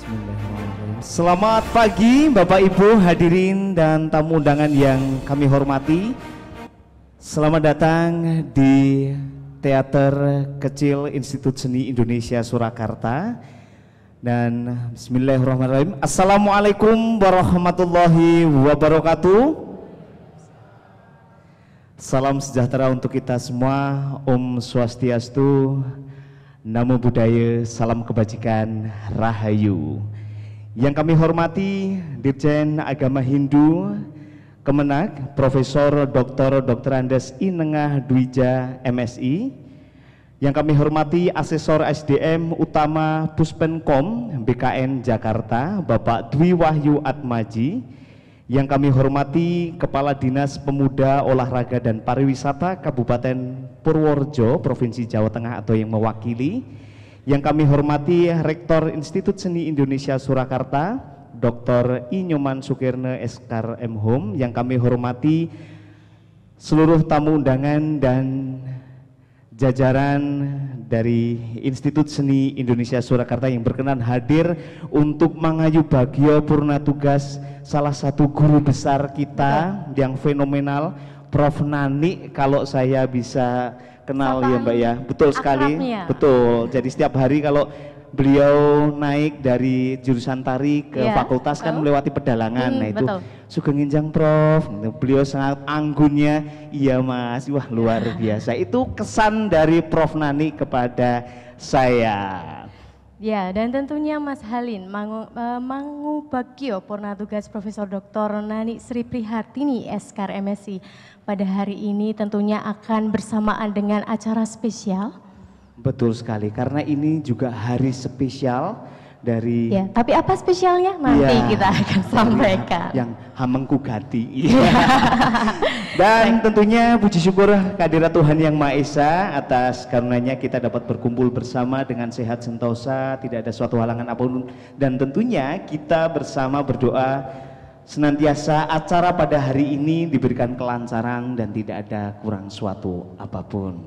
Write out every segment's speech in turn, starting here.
Bismillahirrahmanirrahim. Selamat pagi Bapak Ibu hadirin dan tamu undangan yang kami hormati. Selamat datang di Teater Kecil Institut Seni Indonesia Surakarta. Dan Bismillahirrahmanirrahim. Assalamualaikum warahmatullahi wabarakatuh. Salam sejahtera untuk kita semua. Om Swastiastu, Namo Buddhaya, salam kebajikan, Rahayu. Yang kami hormati Dirjen Agama Hindu Kemenak, Profesor Dr. Andes Inengah Dwija MSI. Yang kami hormati Asesor SDM Utama Puspenkom BKN Jakarta, Bapak Dwi Wahyu Atmaji. Yang kami hormati Kepala Dinas Pemuda, Olahraga dan Pariwisata Kabupaten Purworejo, Provinsi Jawa Tengah atau yang mewakili. Yang kami hormati Rektor Institut Seni Indonesia Surakarta, Dr. I. Nyoman Sukirne Eskar M. Hum. Yang kami hormati seluruh tamu undangan dan jajaran dari Institut Seni Indonesia Surakarta yang berkenan hadir untuk mengayu bagio purna tugas salah satu guru besar kita yang fenomenal, Prof. Nani, kalau saya bisa kenal ya Mbak ya. Betul sekali, betul. Jadi setiap hari kalau beliau naik dari jurusan tari ke fakultas kan melewati pedalangan. Nah itu Sugeng Injang Prof, beliau sangat anggunnya. Iya Mas, wah luar biasa. Itu kesan dari Prof. Nani kepada saya. Ya, dan tentunya Mas Halin Mangubagio Purna Tugas Profesor Dr. Nani Sri Prihartini SKR MSI pada hari ini tentunya akan bersamaan dengan acara spesial. Betul sekali, karena ini juga hari spesial dari. Ya, tapi apa spesialnya nanti kita akan sampaikan. Yang Hamengku Gati. Dan tentunya puji syukur kehadirat Tuhan Yang Maha Esa atas karunia-Nya kita dapat berkumpul bersama dengan sehat sentosa, tidak ada suatu halangan apapun, dan tentunya kita bersama berdoa senantiasa acara pada hari ini diberikan kelancaran dan tidak ada kurang suatu apapun.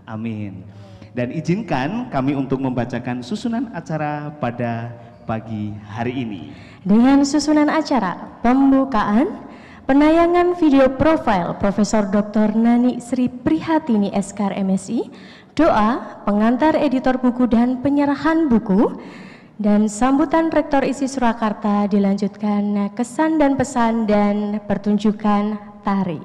Amin. Dan izinkan kami untuk membacakan susunan acara pada pagi hari ini. Dengan susunan acara pembukaan, penayangan video profil Profesor Dr. Nani Sri Prihatini SKR MSI, doa, pengantar editor buku dan penyerahan buku, dan sambutan Rektor ISI Surakarta dilanjutkan kesan dan pesan dan pertunjukan tari.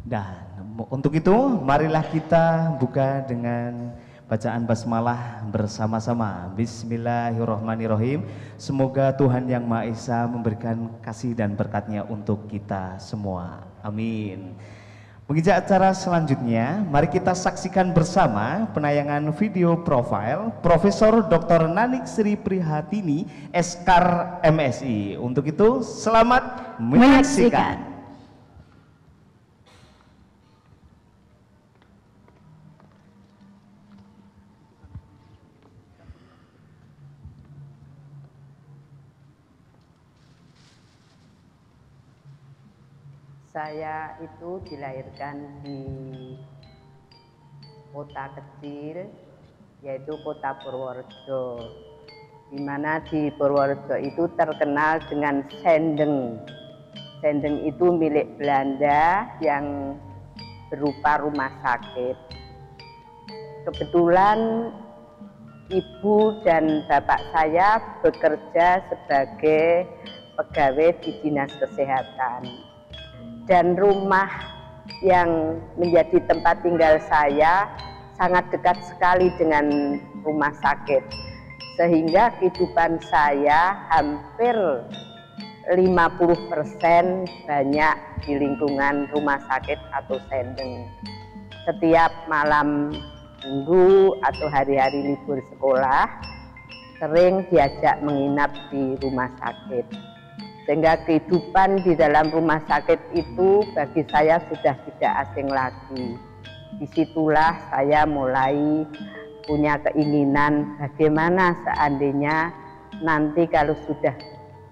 Dan untuk itu marilah kita buka dengan bacaan basmalah bersama-sama. Bismillahirrahmanirrahim. Semoga Tuhan Yang Maha Esa memberikan kasih dan berkat-Nya untuk kita semua. Amin. Mengijak acara selanjutnya, mari kita saksikan bersama penayangan video profil Profesor Dr. Nani Sri Prihatini SKR MSI. Untuk itu, selamat menyaksikan. Saya itu dilahirkan di kota kecil, yaitu kota Purworejo, di mana di Purworejo itu terkenal dengan sendeng. Sendeng itu milik Belanda yang berupa rumah sakit. Kebetulan ibu dan bapak saya bekerja sebagai pegawai di dinas kesehatan. Dan rumah yang menjadi tempat tinggal saya sangat dekat sekali dengan rumah sakit, sehingga kehidupan saya hampir 50% banyak di lingkungan rumah sakit atau sendeng. Setiap malam minggu atau hari-hari libur sekolah sering diajak menginap di rumah sakit. Sehingga kehidupan di dalam rumah sakit itu bagi saya sudah tidak asing lagi. Disitulah saya mulai punya keinginan bagaimana seandainya nanti kalau sudah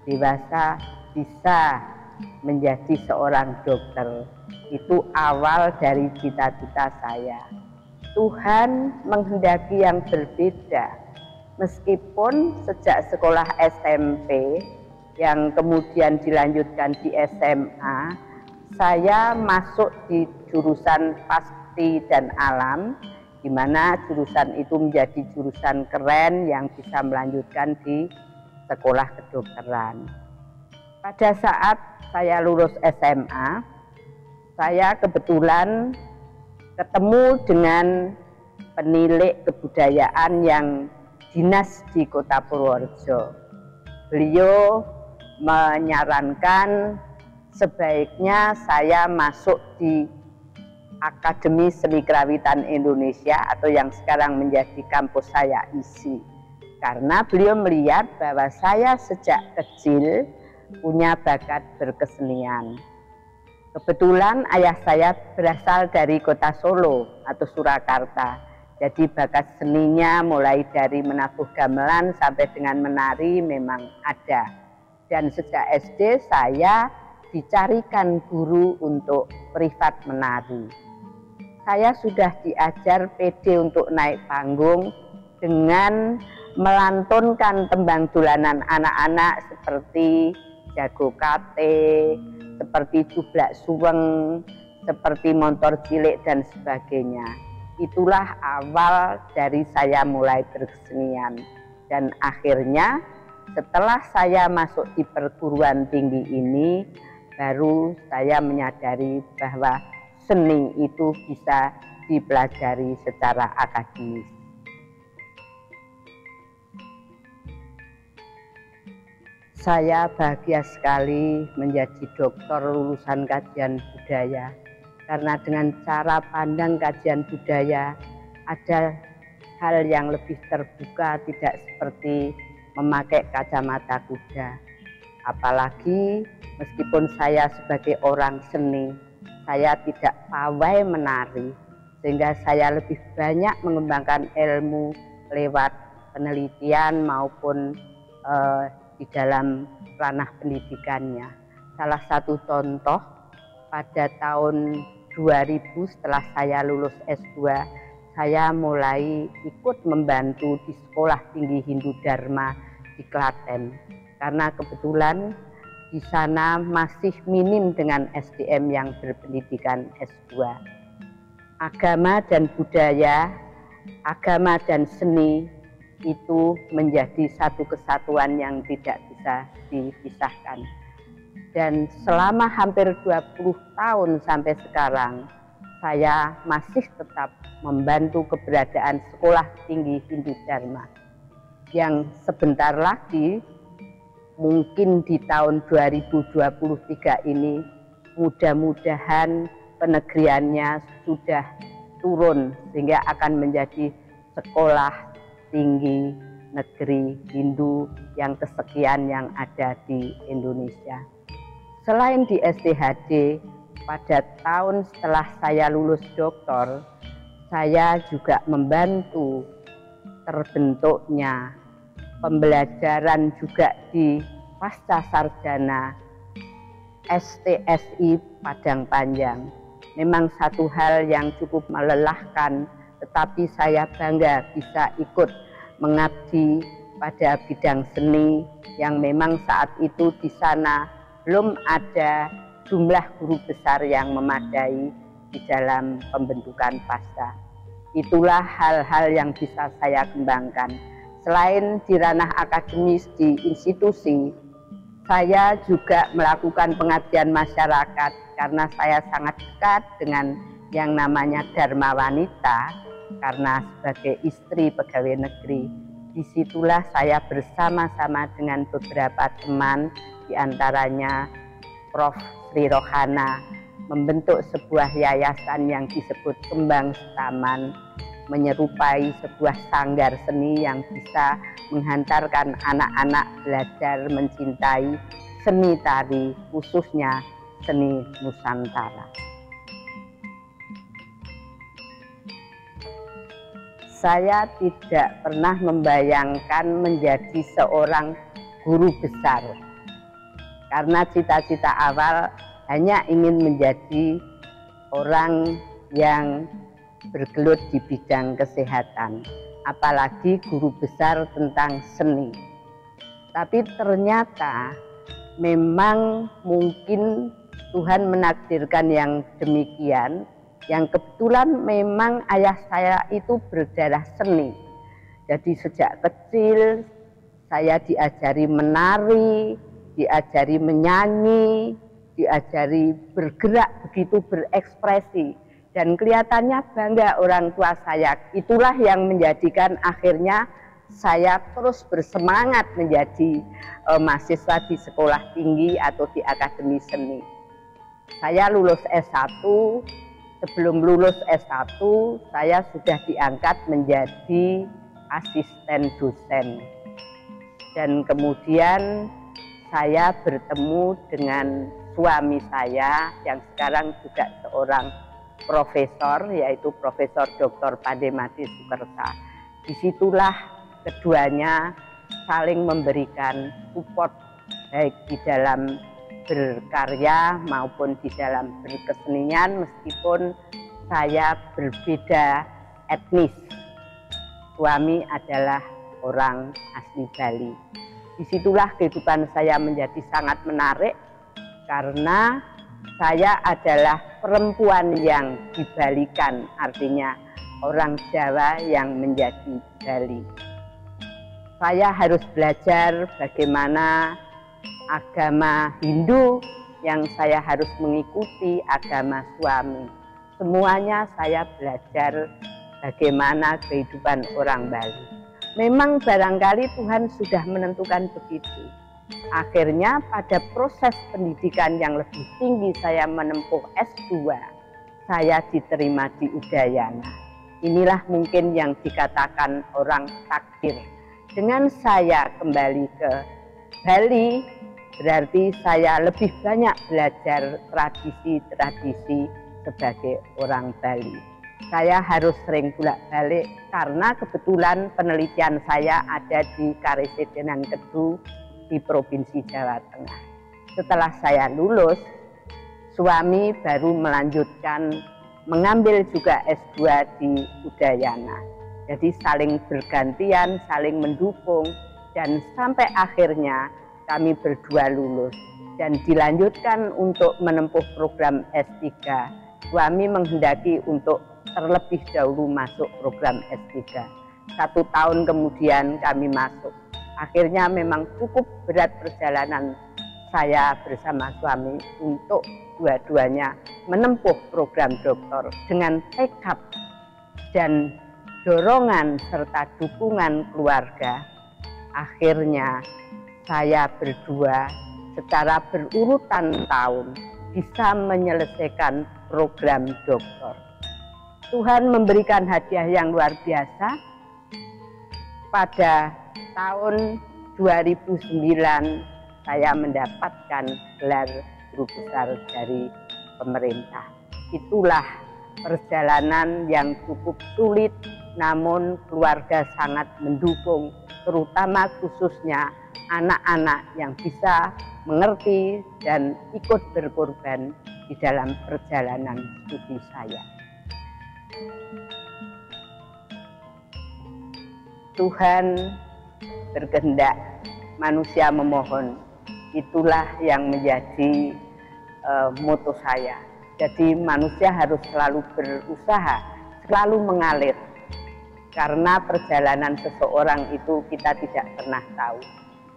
dewasa bisa menjadi seorang dokter. Itu awal dari cita-cita saya. Tuhan menghendaki yang berbeda. Meskipun sejak sekolah SMP yang kemudian dilanjutkan di SMA, saya masuk di jurusan pasti dan alam, di mana jurusan itu menjadi jurusan keren yang bisa melanjutkan di sekolah kedokteran. Pada saat saya lulus SMA, saya kebetulan ketemu dengan penilik kebudayaan yang dinas di Kota Purworejo. Beliau menyarankan sebaiknya saya masuk di Akademi Seni Kerawitan Indonesia atau yang sekarang menjadi kampus saya ISI. Karena beliau melihat bahwa saya sejak kecil punya bakat berkesenian. Kebetulan ayah saya berasal dari Kota Solo atau Surakarta. Jadi bakat seninya mulai dari menabuh gamelan sampai dengan menari memang ada. Dan sejak SD saya dicarikan guru untuk privat menari. Saya sudah diajar PD untuk naik panggung dengan melantunkan tembang dolanan anak-anak seperti Jago Kate, seperti Jublak Suweng, seperti Montor Cilik dan sebagainya. Itulah awal dari saya mulai berkesenian. Dan akhirnya setelah saya masuk di perguruan tinggi ini, baru saya menyadari bahwa seni itu bisa dipelajari secara akademis. Saya bahagia sekali menjadi doktor lulusan kajian budaya. Karena dengan cara pandang kajian budaya ada hal yang lebih terbuka, tidak seperti memakai kacamata kuda. Apalagi meskipun saya sebagai orang seni, saya tidak pawai menari, sehingga saya lebih banyak mengembangkan ilmu lewat penelitian maupun di dalam ranah pendidikannya. Salah satu contoh, pada tahun 2000 setelah saya lulus S2, saya mulai ikut membantu di Sekolah Tinggi Hindu Dharma di Klaten. Karena kebetulan di sana masih minim dengan SDM yang berpendidikan S2. Agama dan budaya, agama dan seni itu menjadi satu kesatuan yang tidak bisa dipisahkan. Dan selama hampir 20 tahun sampai sekarang, saya masih tetap membantu keberadaan Sekolah Tinggi Hindu Dharma. Yang sebentar lagi, mungkin di tahun 2023 ini, mudah-mudahan penegriannya sudah turun, sehingga akan menjadi Sekolah Tinggi Negeri Hindu yang kesekian yang ada di Indonesia. Selain di STHD, pada tahun setelah saya lulus doktor, saya juga membantu terbentuknya pembelajaran juga di pasca sarjana STSI Padang Panjang. Memang satu hal yang cukup melelahkan, tetapi saya bangga bisa ikut mengabdi pada bidang seni yang memang saat itu di sana belum ada jumlah guru besar yang memadai di dalam pembentukan pasca. Itulah hal-hal yang bisa saya kembangkan. Selain di ranah akademis di institusi, saya juga melakukan pengabdian masyarakat karena saya sangat dekat dengan yang namanya Dharma Wanita. Karena sebagai istri pegawai negeri, disitulah saya bersama-sama dengan beberapa teman, diantaranya Prof. Sri Rohana, membentuk sebuah yayasan yang disebut Kembang Setaman, menyerupai sebuah sanggar seni yang bisa menghantarkan anak-anak belajar mencintai seni tari, khususnya seni Nusantara. Saya tidak pernah membayangkan menjadi seorang guru besar, karena cita-cita awal hanya ingin menjadi orang yang bergelut di bidang kesehatan. apalagi guru besar tentang seni. Tapi ternyata memang mungkin Tuhan menakdirkan yang demikian, yang kebetulan memang ayah saya itu berdarah seni. Jadi sejak kecil saya diajari menari, diajari menyanyi, diajari bergerak, begitu berekspresi. Dan kelihatannya bangga orang tua saya. Itulah yang menjadikan akhirnya saya terus bersemangat menjadi mahasiswa di sekolah tinggi atau di akademi seni. Saya lulus S1, sebelum lulus S1 saya sudah diangkat menjadi asisten dosen. Dan kemudian saya bertemu dengan suami saya yang sekarang juga seorang profesor, yaitu Profesor Dr. Pademadi Sukerta. Disitulah keduanya saling memberikan support baik di dalam berkarya maupun di dalam berkesenian, meskipun saya berbeda etnis. Suami adalah orang asli Bali. Disitulah kehidupan saya menjadi sangat menarik karena saya adalah perempuan yang dibalikan, artinya orang Jawa yang menjadi Bali. Saya harus belajar bagaimana agama Hindu yang saya harus mengikuti agama suami. Semuanya saya belajar bagaimana kehidupan orang Bali. Memang barangkali Tuhan sudah menentukan begitu. Akhirnya pada proses pendidikan yang lebih tinggi saya menempuh S2, saya diterima di Udayana. Inilah mungkin yang dikatakan orang takdir. Dengan saya kembali ke Bali, berarti saya lebih banyak belajar tradisi-tradisi sebagai orang Bali. Saya harus sering bolak-balik karena kebetulan penelitian saya ada di Karesidenan Kedu di Provinsi Jawa Tengah. Setelah saya lulus, suami baru melanjutkan mengambil juga S2 di Udayana. Jadi saling bergantian, saling mendukung, dan sampai akhirnya kami berdua lulus dan dilanjutkan untuk menempuh program S3. Suami menghendaki untuk terlebih dahulu masuk program S3. 1 tahun kemudian kami masuk. Akhirnya memang cukup berat perjalanan saya bersama suami untuk dua-duanya menempuh program doktor dengan tekad dan dorongan serta dukungan keluarga. Akhirnya saya berdua secara berurutan tahun bisa menyelesaikan program doktor. Tuhan memberikan hadiah yang luar biasa. Pada tahun 2009 saya mendapatkan gelar guru besar dari pemerintah. Itulah perjalanan yang cukup sulit, namun keluarga sangat mendukung, terutama khususnya anak-anak yang bisa mengerti dan ikut berkorban di dalam perjalanan studi saya. Tuhan berkehendak, manusia memohon. Itulah yang menjadi moto saya. Jadi manusia harus selalu berusaha, selalu mengalir. Karena perjalanan seseorang itu kita tidak pernah tahu.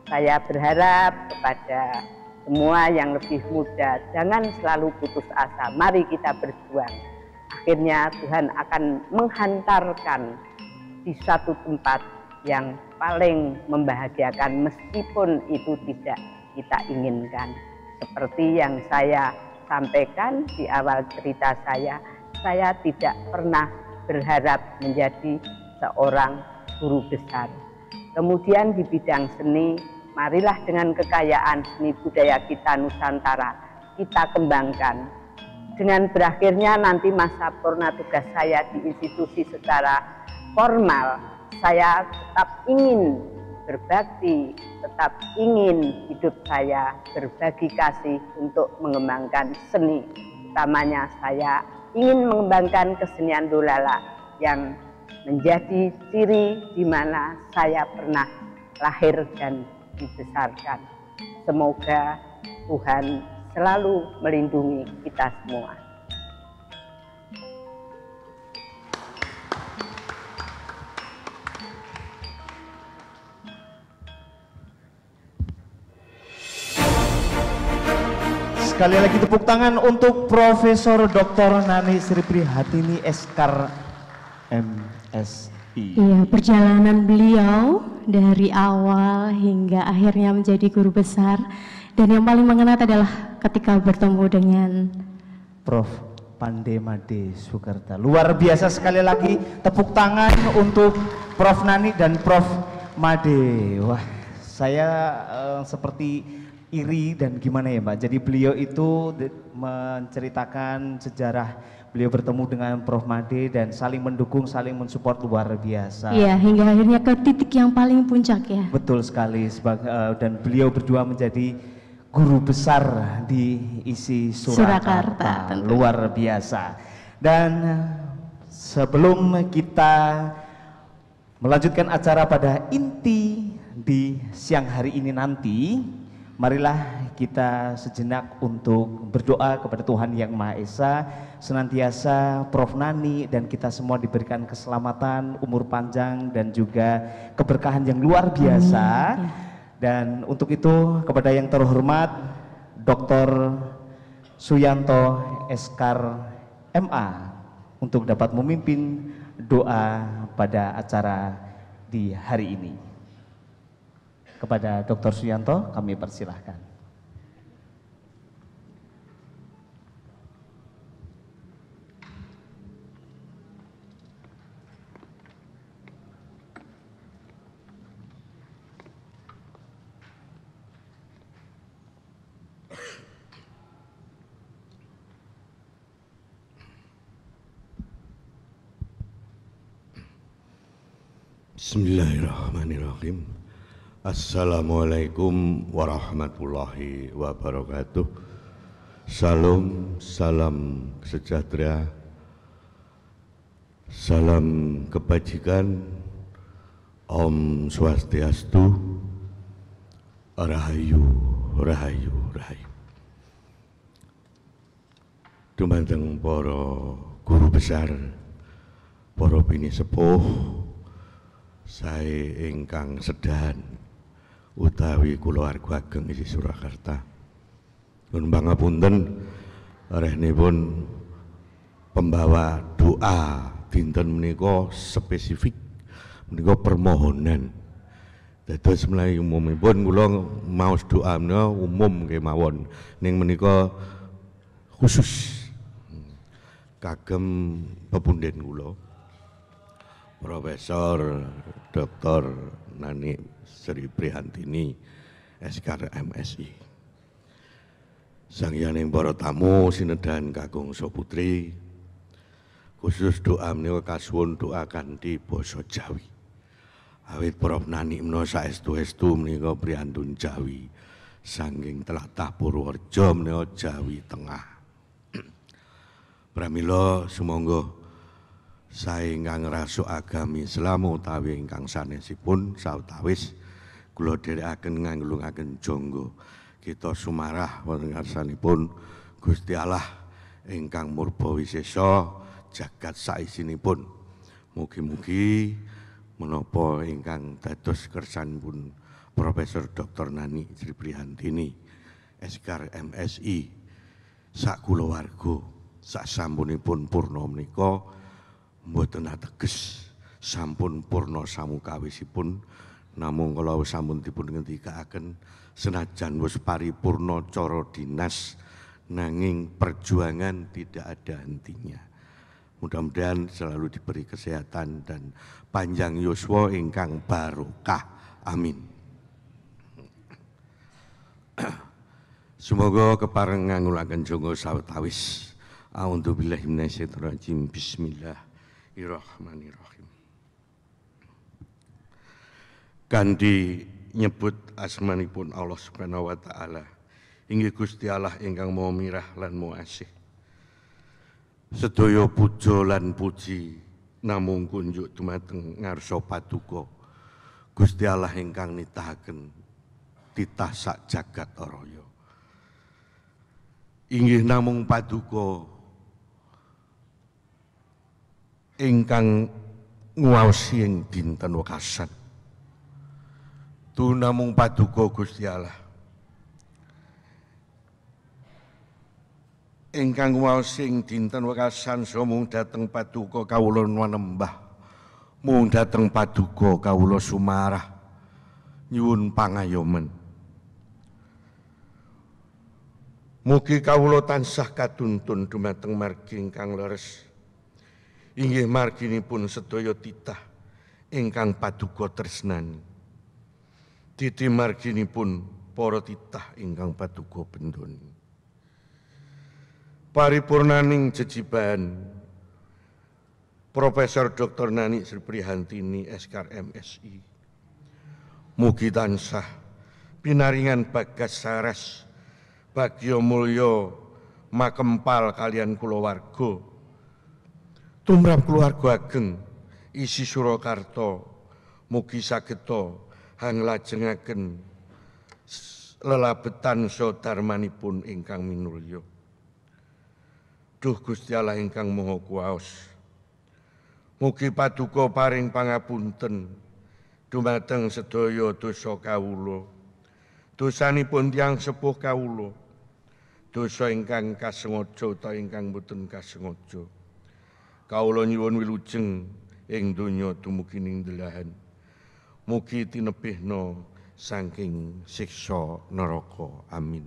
Saya berharap kepada semua yang lebih muda, jangan selalu putus asa. Mari kita berjuang. Akhirnya Tuhan akan menghantarkan di satu tempat yang paling membahagiakan meskipun itu tidak kita inginkan. Seperti yang saya sampaikan di awal cerita saya tidak pernah berharap menjadi seorang guru besar. Kemudian di bidang seni, marilah dengan kekayaan seni budaya kita Nusantara kita kembangkan. Dengan berakhirnya nanti masa purna tugas saya di institusi secara formal, saya tetap ingin berbakti, tetap ingin hidup saya berbagi kasih untuk mengembangkan seni. Utamanya saya ingin mengembangkan kesenian dolala yang menjadi ciri di mana saya pernah lahir dan dibesarkan. Semoga Tuhan selalu melindungi kita semua. Sekali lagi tepuk tangan untuk Profesor Dr. Nani Sri Prihatini SKAR MSI. Iya, perjalanan beliau dari awal hingga akhirnya menjadi guru besar, dan yang paling mengena adalah ketika bertemu dengan Prof. Pandemade Soekerta. Luar biasa, sekali lagi tepuk tangan untuk Prof. Nani dan Prof. Made. Wah, saya seperti iri dan gimana ya Mbak. Jadi beliau itu menceritakan sejarah beliau bertemu dengan Prof. Made dan saling mendukung, saling mensupport, luar biasa. Iya, hingga akhirnya ke titik yang paling puncak ya. Betul sekali, dan beliau berdua menjadi guru besar di ISI Surakarta. Luar biasa. Dan sebelum kita melanjutkan acara pada inti di siang hari ini nanti, marilah kita sejenak untuk berdoa kepada Tuhan Yang Maha Esa, senantiasa Prof. Nani dan kita semua diberikan keselamatan, umur panjang dan juga keberkahan yang luar biasa. Dan untuk itu kepada yang terhormat Dr. Suyanto SKAR MA untuk dapat memimpin doa pada acara di hari ini. Kepada Dr. Suyanto kami persilahkan. Bismillahirrahmanirrahim. Assalamualaikum warahmatullahi wabarakatuh. Salam, salam sejahtera, salam kebajikan, Om Swastiastu, Rahayu, Rahayu, Rahayu. Dumateng para guru besar, para bini sepuh, saya ingkang sedahan utawi kulawarga ageng ISI Surakarta. Nuwun pangapunten rehnipun pembawa doa dinten menika spesifik, menika permohonan. Dados menawi umumipun kula maos doa menika umum kemawon, ning menika khusus kagem pepunden kula Profesor Dr. Nani Sri Prihatini SKAR MSI. Sangyaning para tamu sinedahan kakung saputri, khusus doa menika kasuwun doa kanthi basa Jawi. Awit Prof. Nani menika saestu-estu menika priyantun Jawi saking tlatah Purworejo menika Jawi Tengah. Pramila sumangga saya ingkang ngrasuk agami Islam utawi ingkang sanesipun sawetawis kula dherekaken nganglungaken jangga kita sumarah wonten ngarsanipun Gusti Allah ingkang murba wisesa jagat saisinipun. Mugi-mugi menapa ingkang dados kersanipun Profesor Dr. Nani Sri Prihatini SKAR MSI sak kulawarga sak sampunipun purna menika mboten ateges sampun purna samukawisipun, namung kala sampun dipun ngendikaaken senajan wis paripurna cara dinas nanging perjuangan tidak ada hentinya. Mudah-mudahan selalu diberi kesehatan dan panjang yuswa ingkang barokah. Amin. Semoga kepareng ngangulaken jangga sawetawis. A'udzubillahi minasyaitonir rajim. Bismillahirrahmanirrahim. Kanthi nyebut asmanipun Allah Subhanahu wa taala, inggih Gusti Allah ingkang Maha Mirah lan Maha Asih. Sedaya puja lan puji namung kunjuk dumateng ngarsa paduka Gusti Allah ingkang nitahaken titah sak jagat raya. Inggih namung paduka ingkang nguwaosi ing dinten wekasan. Tu namung paduka Gusti Allah ingkang nguwaosi ing dinten wekasan mung dhateng paduka kawula manembah, mung dhateng paduka kawula sumarah nyuwun pangayoman. Mugi kawula tansah katuntun dumateng margi ingkang leres, inggih marginipun sedaya titah ingkang paduka tresnani, titi marginipun para titah ingkang paduka bendhoni. Paripurnaning jejiban Profesor Dr. Nani Sri Prihantini SKR MSI, mugi tansah pinaringan bagas saras bagya mulya makempal kalian kulawarga tumrap keluarga ageng isi Surakarta, mugi sageta hanglajengaken lelabetan sadarmanipun ingkang minulya. Duh Gusti Allah ingkang Maha Kuwaos, mugi paduka paring pangapunten dumateng sedaya dosa kawula, dosanipun tiyang sepuh kawula, dosa ingkang kasengaja utawa ingkang boten kasengaja. Kawula nyuwun wilujeng ing donya dumugi ning delahan, mugi tinebihna saking siksa neraka. Amin.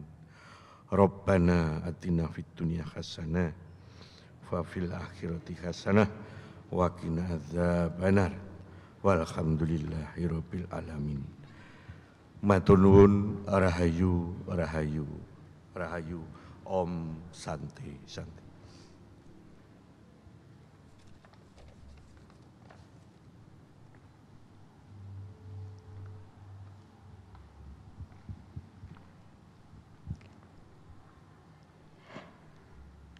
Rabbana atina fid dunya hasanah wa fil akhirati hasanah wa qina adzabannar walhamdulillahi rabbil alamin. Matur nuwun. Rahayu, rahayu, rahayu. Om Santi Santi.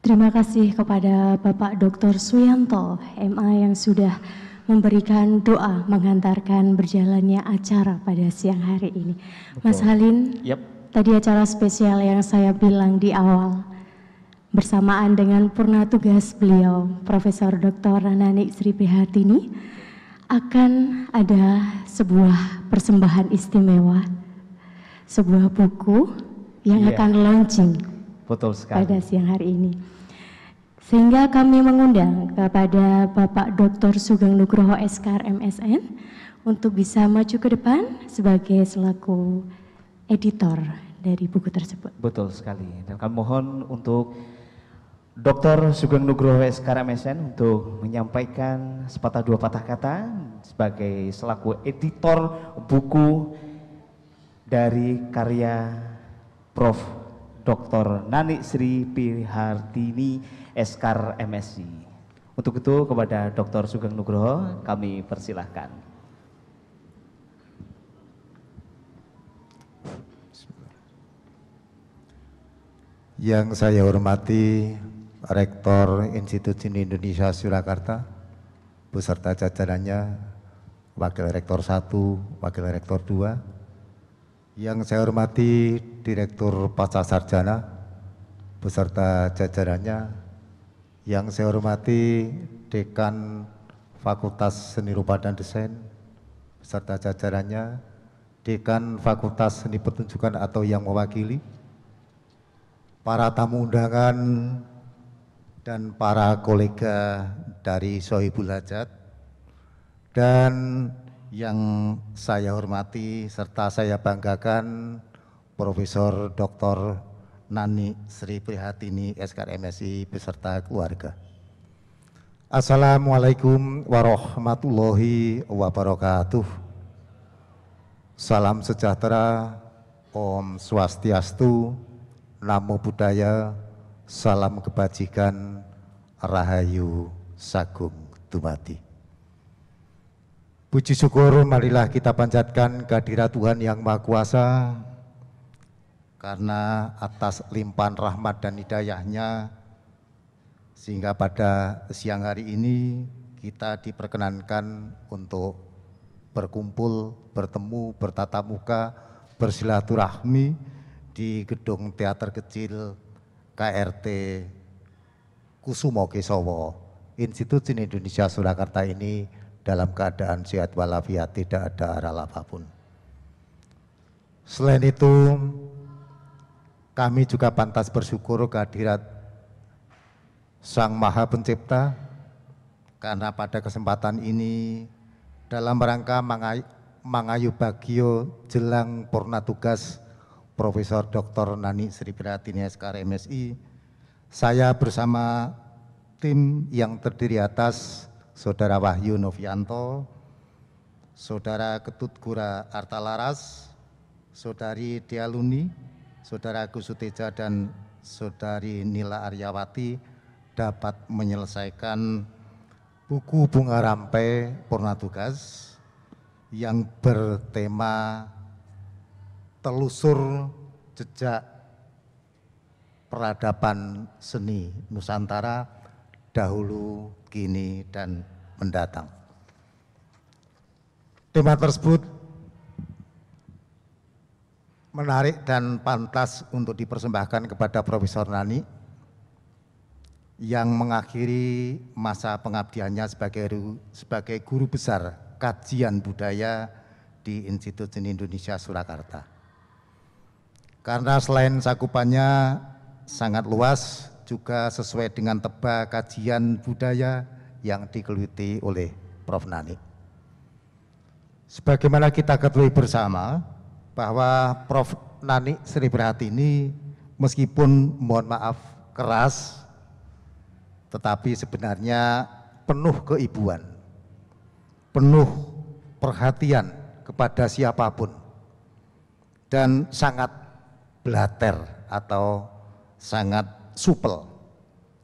Terima kasih kepada Bapak Dr. Suyanto, MA, yang sudah memberikan doa menghantarkan berjalannya acara pada siang hari ini. Betul. Mas Halin, tadi acara spesial yang saya bilang di awal, bersamaan dengan purna tugas beliau, Profesor Dr. Nani Sri Prihatini, akan ada sebuah persembahan istimewa, sebuah buku yang akan launching. Betul sekali. Pada siang hari ini. Sehingga kami mengundang kepada Bapak Dr. Sugeng Nugroho SKR MSN untuk bisa maju ke depan sebagai selaku editor dari buku tersebut. Betul sekali. Dan kami mohon untuk Dr. Sugeng Nugroho SKR MSN untuk menyampaikan sepatah dua patah kata sebagai selaku editor buku dari karya Prof. Dr. Nani Sri Prihatini SKR MSI. Untuk itu kepada Dr. Sugeng Nugroho kami persilahkan. Yang saya hormati Rektor Institut Seni Indonesia Surakarta beserta jajarannya, Wakil Rektor 1, Wakil Rektor 2. Yang saya hormati Direktur Pascasarjana beserta jajarannya. Yang saya hormati Dekan Fakultas Seni Rupa dan Desain beserta jajarannya, Dekan Fakultas Seni Pertunjukan atau yang mewakili, para tamu undangan dan para kolega dari Sohibul Hajat, dan yang saya hormati serta saya banggakan Profesor Dr. Nani Sri Prihatini SKR MSI beserta keluarga. Assalamualaikum warahmatullahi wabarakatuh. Salam sejahtera, Om Swastiastu, Namo Buddhaya, salam kebajikan, Rahayu Sagung Dumadi. Puji syukur marilah kita panjatkan kehadirat Tuhan Yang Maha Kuasa, karena atas limpahan rahmat dan hidayahnya sehingga pada siang hari ini kita diperkenankan untuk berkumpul, bertemu, bertatap muka, bersilaturahmi di gedung teater kecil KRT Kusumo Kesawa, Institut Seni Indonesia Surakarta ini dalam keadaan sehat walafiat, tidak ada aral apapun. Selain itu, kami juga pantas bersyukur kehadirat Sang Maha Pencipta, karena pada kesempatan ini dalam rangka mangayu bagio jelang purna tugas Profesor Dr. Nani Sri Prihatini SKR MSI, saya bersama tim yang terdiri atas Saudara Wahyu Novianto, Saudara Ketut Gura Artalaras, Saudari Dialuni, Saudara Agus Suteja dan Saudari Nila Aryawati dapat menyelesaikan buku Bunga Rampai Purna Tugas yang bertema telusur jejak peradaban seni Nusantara dahulu, kini, dan mendatang. Tema tersebut menarik dan pantas untuk dipersembahkan kepada Profesor Nani yang mengakhiri masa pengabdiannya sebagai guru besar kajian budaya di Institut Seni Indonesia Surakarta. Karena selain cakupannya sangat luas, juga sesuai dengan teba kajian budaya yang digeluti oleh Prof. Nani. Sebagaimana kita ketahui bersama bahwa Prof. Nani Sri Prihatini meskipun mohon maaf keras, tetapi sebenarnya penuh keibuan, penuh perhatian kepada siapapun, dan sangat blater atau sangat supel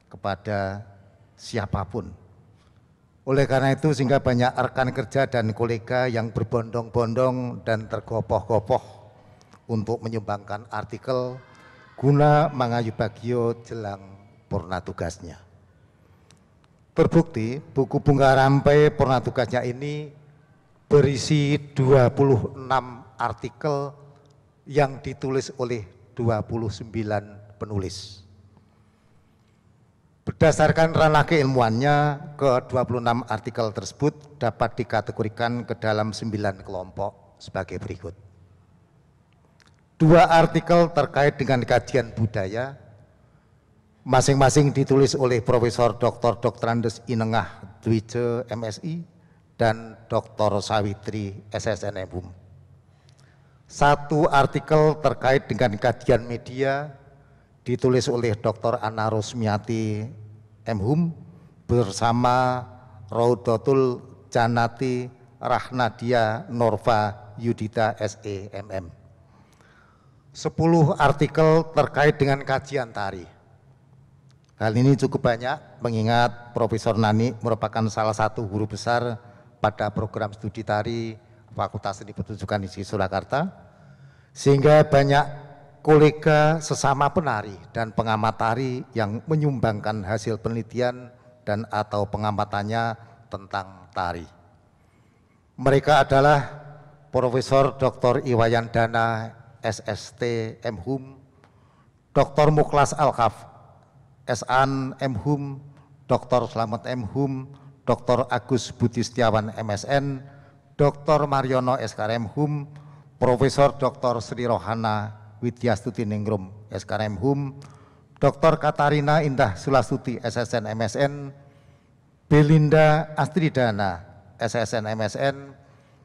kepada siapapun. Oleh karena itu sehingga banyak rekan kerja dan kolega yang berbondong-bondong dan tergopoh-gopoh untuk menyumbangkan artikel guna mangayu bagio jelang purna tugasnya. Terbukti buku Bunga Rampai purna tugasnya ini berisi 26 artikel yang ditulis oleh 29 penulis. Berdasarkan ranah keilmuannya, ke-26 artikel tersebut dapat dikategorikan ke dalam 9 kelompok sebagai berikut. 2 artikel terkait dengan kajian budaya, masing-masing ditulis oleh Profesor Dr. Andes Inengah Dwije MSI dan Dr. Sawitri SSN MHUM. 1 artikel terkait dengan kajian media ditulis oleh Dr. Anna Rosmiati MHUM bersama Raudatul Janati Rahnadia Norva Yudita SE MM. 10 artikel terkait dengan kajian tari. Hal ini cukup banyak mengingat Profesor Nani merupakan salah satu guru besar pada program studi tari Fakultas Seni Pertunjukan ISI Surakarta, sehingga banyak kolega sesama penari dan pengamat tari yang menyumbangkan hasil penelitian dan atau pengamatannya tentang tari. Mereka adalah Profesor Dr. Iwayandana SST MHUM, Dr. Mukhlas Alkaf SAN MHUM, Dr. Slamet MHUM, Dr. Agus Budi Setiawan MSN, Dr. Mariono SKR MHUM, Profesor Dr. Sri Rohana Widyastuti Ningrum SKR MHUM, Dr. Katarina Indah Sulastuti SSN MSN, Belinda Astridana SSN MSN,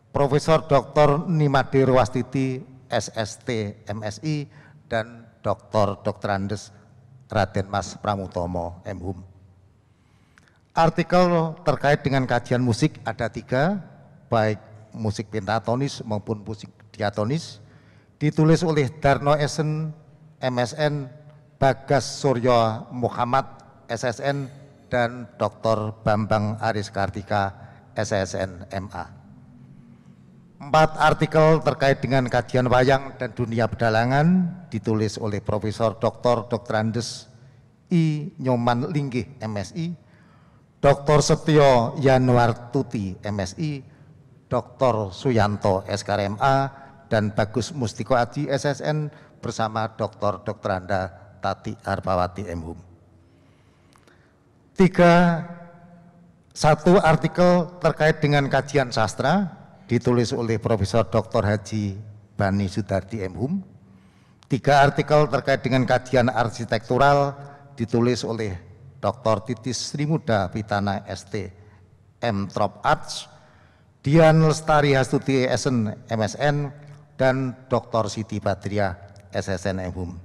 Profesor Dr. Nimade Rwastiti SST MSI, dan Dr. Andes Raden Mas Pramutomo MHUM. Artikel terkait dengan kajian musik ada 3, baik musik pentatonis maupun musik diatonis, ditulis oleh Darno Esen MSN, Bagas Suryo Muhammad SSN, dan Dr. Bambang Aris Kartika SSN MA. 4 artikel terkait dengan kajian wayang dan dunia pedalangan ditulis oleh Profesor Dr. Andes I Nyoman Linggih MSI, Dr. Setyo Yanuartuti MSI, Dr. Suyanto SKRMA, dan Bagus Mustiko Aji SSN bersama Dr. Anda Tati Harpawati MHum. 1 artikel terkait dengan kajian sastra ditulis oleh Profesor Dr. Haji Bani Sudardi MHum. 3 artikel terkait dengan kajian arsitektural ditulis oleh Dr. Titis Sri Muda Pitana ST M.Trop Arts, Dian Lestari Hastuti SN MSN, dan Dr. Siti Badriah SSN MHum.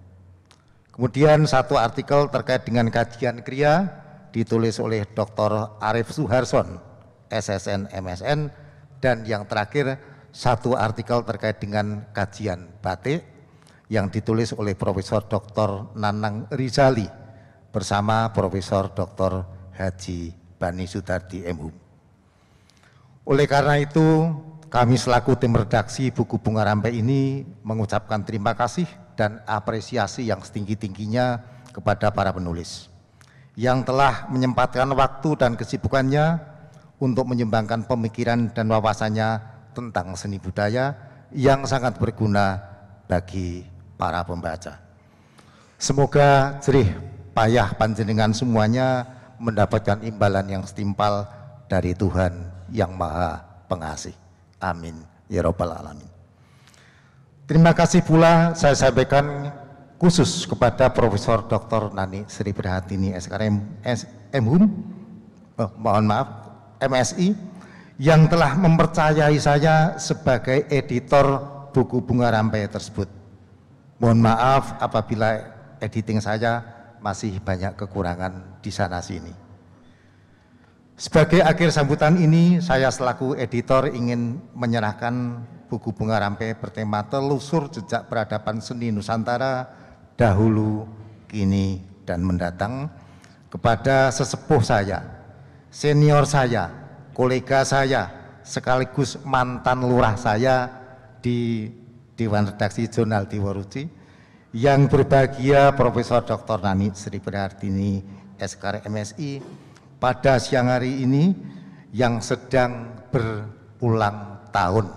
Kemudian 1 artikel terkait dengan kajian kriya ditulis oleh Dr. Arif Suharson SSN MSN, dan yang terakhir 1 artikel terkait dengan kajian batik yang ditulis oleh Profesor Dr. Nanang Rizali bersama Profesor Dr. Haji Bani Sudardi MHum. Oleh karena itu, kami selaku tim redaksi buku Bunga Rampai ini mengucapkan terima kasih dan apresiasi yang setinggi-tingginya kepada para penulis yang telah menyempatkan waktu dan kesibukannya untuk menyumbangkan pemikiran dan wawasannya tentang seni budaya yang sangat berguna bagi para pembaca. Semoga jerih payah panjenengan semuanya mendapatkan imbalan yang setimpal dari Tuhan yang Maha Pengasih. Amin ya Rabbal Alamin. Terima kasih pula saya sampaikan khusus kepada Profesor Dr. Nani Sri Prihatini MHum, MSI, yang telah mempercayai saya sebagai editor buku Bunga Rampai tersebut. Mohon maaf apabila editing saya masih banyak kekurangan di sana sini. Sebagai akhir sambutan ini, saya selaku editor ingin menyerahkan buku Bunga Rampai bertema Telusur Jejak Peradaban Seni Nusantara Dahulu, Kini, dan Mendatang kepada sesepuh saya, senior saya, kolega saya, sekaligus mantan lurah saya di Dewan Redaksi Jurnal Dewaruci, yang berbahagia Profesor Dr. Nani Sri Prihatini SKR MSI pada siang hari ini yang sedang berulang tahun.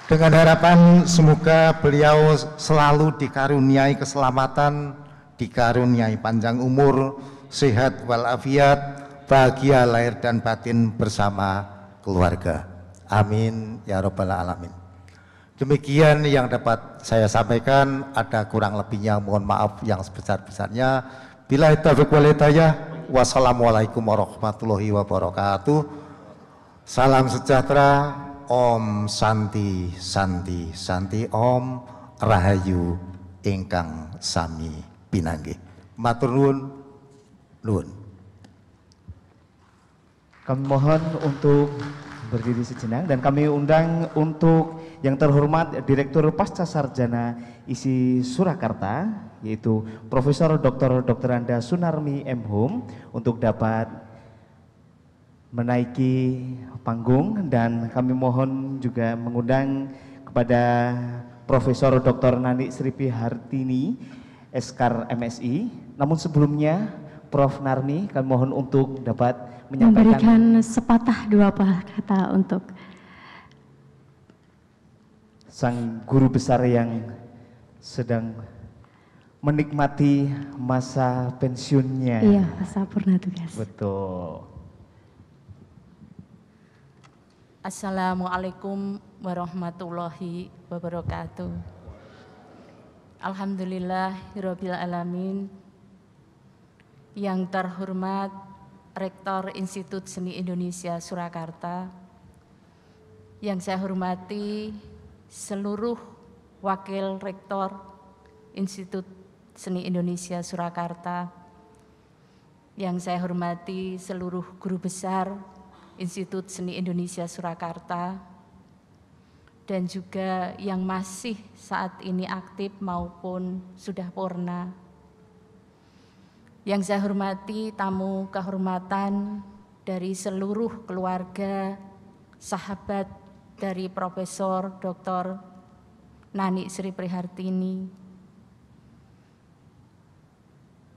Dengan harapan semoga beliau selalu dikaruniai keselamatan, dikaruniai panjang umur, sehat walafiat, bahagia lahir dan batin bersama keluarga. Amin ya Rabbal Alamin. Demikian yang dapat saya sampaikan, ada kurang lebihnya mohon maaf yang sebesar-besarnya. Billahi taufiq wal hidayah. Wassalamualaikum warahmatullahi wabarakatuh. Salam sejahtera. Om Santi Santi Santi, Om Rahayu ingkang sami pinanggih. Matur nuwun. Nuwun. Kami mohon untuk berdiri sejenak dan kami undang untuk yang terhormat Direktur Pasca Sarjana ISI Surakarta, yaitu Profesor Dr. Anda Sunarmi MHum, untuk dapat menaiki panggung, dan kami mohon juga mengundang kepada Profesor Dr. Nani Sri Prihatini SKR MSI. Namun sebelumnya Prof. Narni kami mohon untuk dapat memberikan sepatah dua kata untuk sang guru besar yang sedang menikmati masa pensiunnya. Iya, masa purna tugas. Betul. Assalamualaikum warahmatullahi wabarakatuh. Alhamdulillahirabbil alamin. Yang terhormat Rektor Institut Seni Indonesia Surakarta, yang saya hormati seluruh wakil Rektor Institut Seni Indonesia Surakarta, yang saya hormati seluruh guru besar Institut Seni Indonesia Surakarta, dan juga yang masih saat ini aktif maupun sudah purna. Yang saya hormati tamu kehormatan dari seluruh keluarga, sahabat dari Profesor Dr. Nani Sri Prihatini,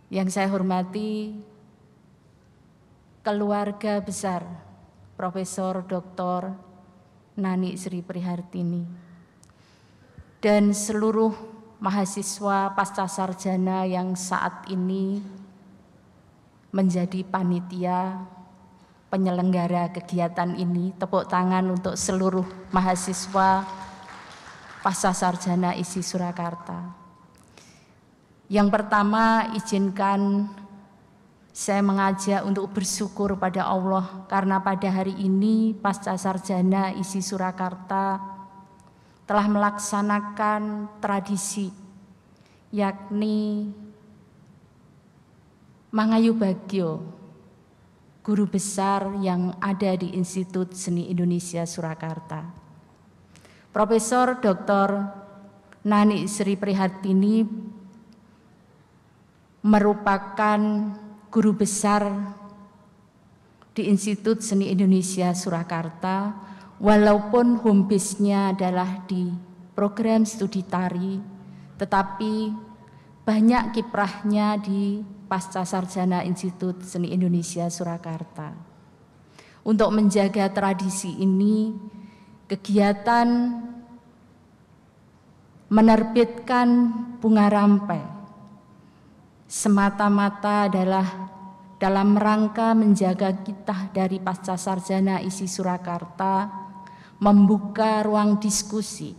Yang saya hormati keluarga besar Profesor Dr. Nani Sri Prihartini dan seluruh mahasiswa pascasarjana yang saat ini menjadi panitia penyelenggara kegiatan ini. Tepuk tangan untuk seluruh mahasiswa pascasarjana ISI Surakarta. Yang pertama, izinkan saya mengajak untuk bersyukur pada Allah karena pada hari ini Pascasarjana ISI Surakarta telah melaksanakan tradisi, yakni Mangayu Bagyo, guru besar yang ada di Institut Seni Indonesia Surakarta. Profesor Dr. Nani Sri Prihartini merupakan guru besar di Institut Seni Indonesia Surakarta, walaupun home base-nya adalah di program studi tari, tetapi banyak kiprahnya di Pascasarjana Institut Seni Indonesia Surakarta. Untuk menjaga tradisi ini, kegiatan menerbitkan bunga rampai semata-mata adalah dalam rangka menjaga kita dari Pascasarjana ISI Surakarta membuka ruang diskusi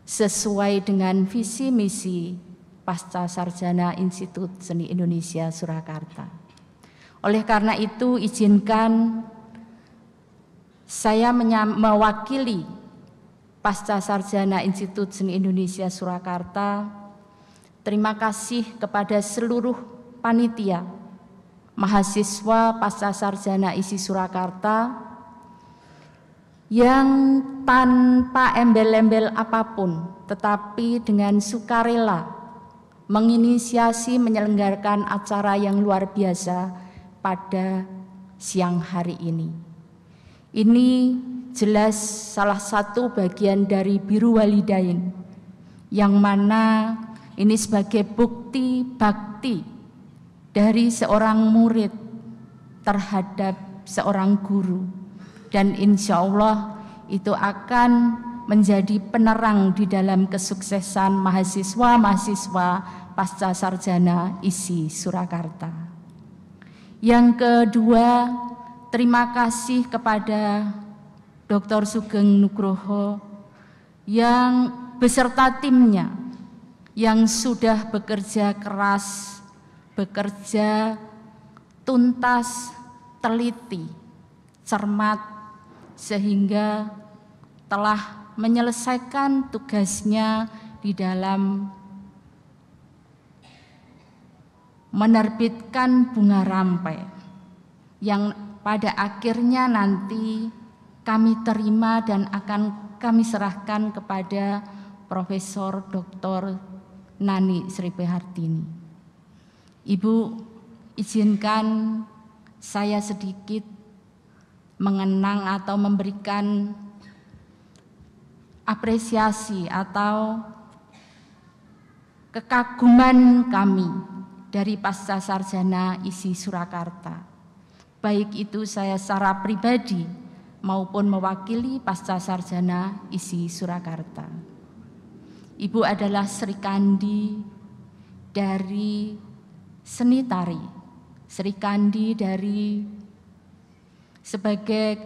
sesuai dengan visi misi Pascasarjana Institut Seni Indonesia Surakarta. Oleh karena itu, izinkan saya mewakili Pascasarjana Institut Seni Indonesia Surakarta. Terima kasih kepada seluruh panitia, mahasiswa Pascasarjana ISI Surakarta yang tanpa embel-embel apapun, tetapi dengan sukarela menginisiasi menyelenggarakan acara yang luar biasa pada siang hari ini. Ini jelas salah satu bagian dari Biru Walidain, yang mana ini sebagai bukti bakti dari seorang murid terhadap seorang guru, dan insya Allah itu akan menjadi penerang di dalam kesuksesan mahasiswa-mahasiswa Pascasarjana ISI Surakarta. Yang kedua, terima kasih kepada Dr. Sugeng Nugroho yang beserta timnya yang sudah bekerja keras, bekerja tuntas, teliti, cermat, sehingga telah menyelesaikan tugasnya di dalam menerbitkan bunga rampai yang pada akhirnya nanti kami terima dan akan kami serahkan kepada Profesor Dr. Nani Sri Prihartini. Ibu, izinkan saya sedikit mengenang atau memberikan apresiasi atau kekaguman kami dari Pascasarjana ISI Surakarta. Baik itu saya secara pribadi maupun mewakili Pascasarjana ISI Surakarta. Ibu adalah Sri Kandi dari seni tari, Sri Kandi dari sebagai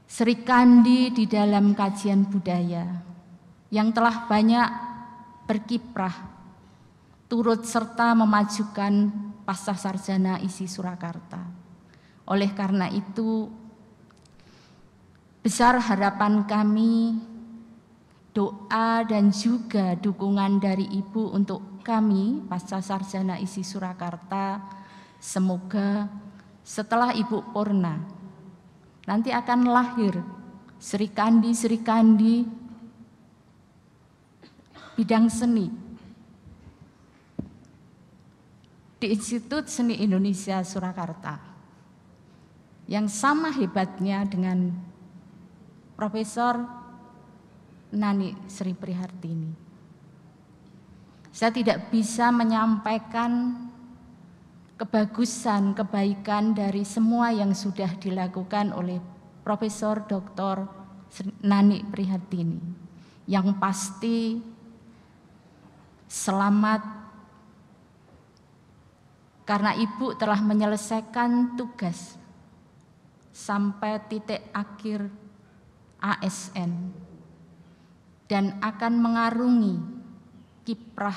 Sri Kandi di dalam kajian budaya yang telah banyak berkiprah turut serta memajukan Pascasarjana ISI Surakarta. Oleh karena itu, besar harapan kami, doa dan juga dukungan dari Ibu untuk kami Pascasarjana ISI Surakarta, semoga setelah Ibu purna nanti akan lahir Sri Kandi bidang seni di Institut Seni Indonesia Surakarta yang sama hebatnya dengan Profesor Nani Sri Prihartini. Saya tidak bisa menyampaikan kebagusan, kebaikan dari semua yang sudah dilakukan oleh Profesor Dr. Nani Prihatini. Yang pasti selamat karena Ibu telah menyelesaikan tugas sampai titik akhir ASN dan akan mengarungi kiprah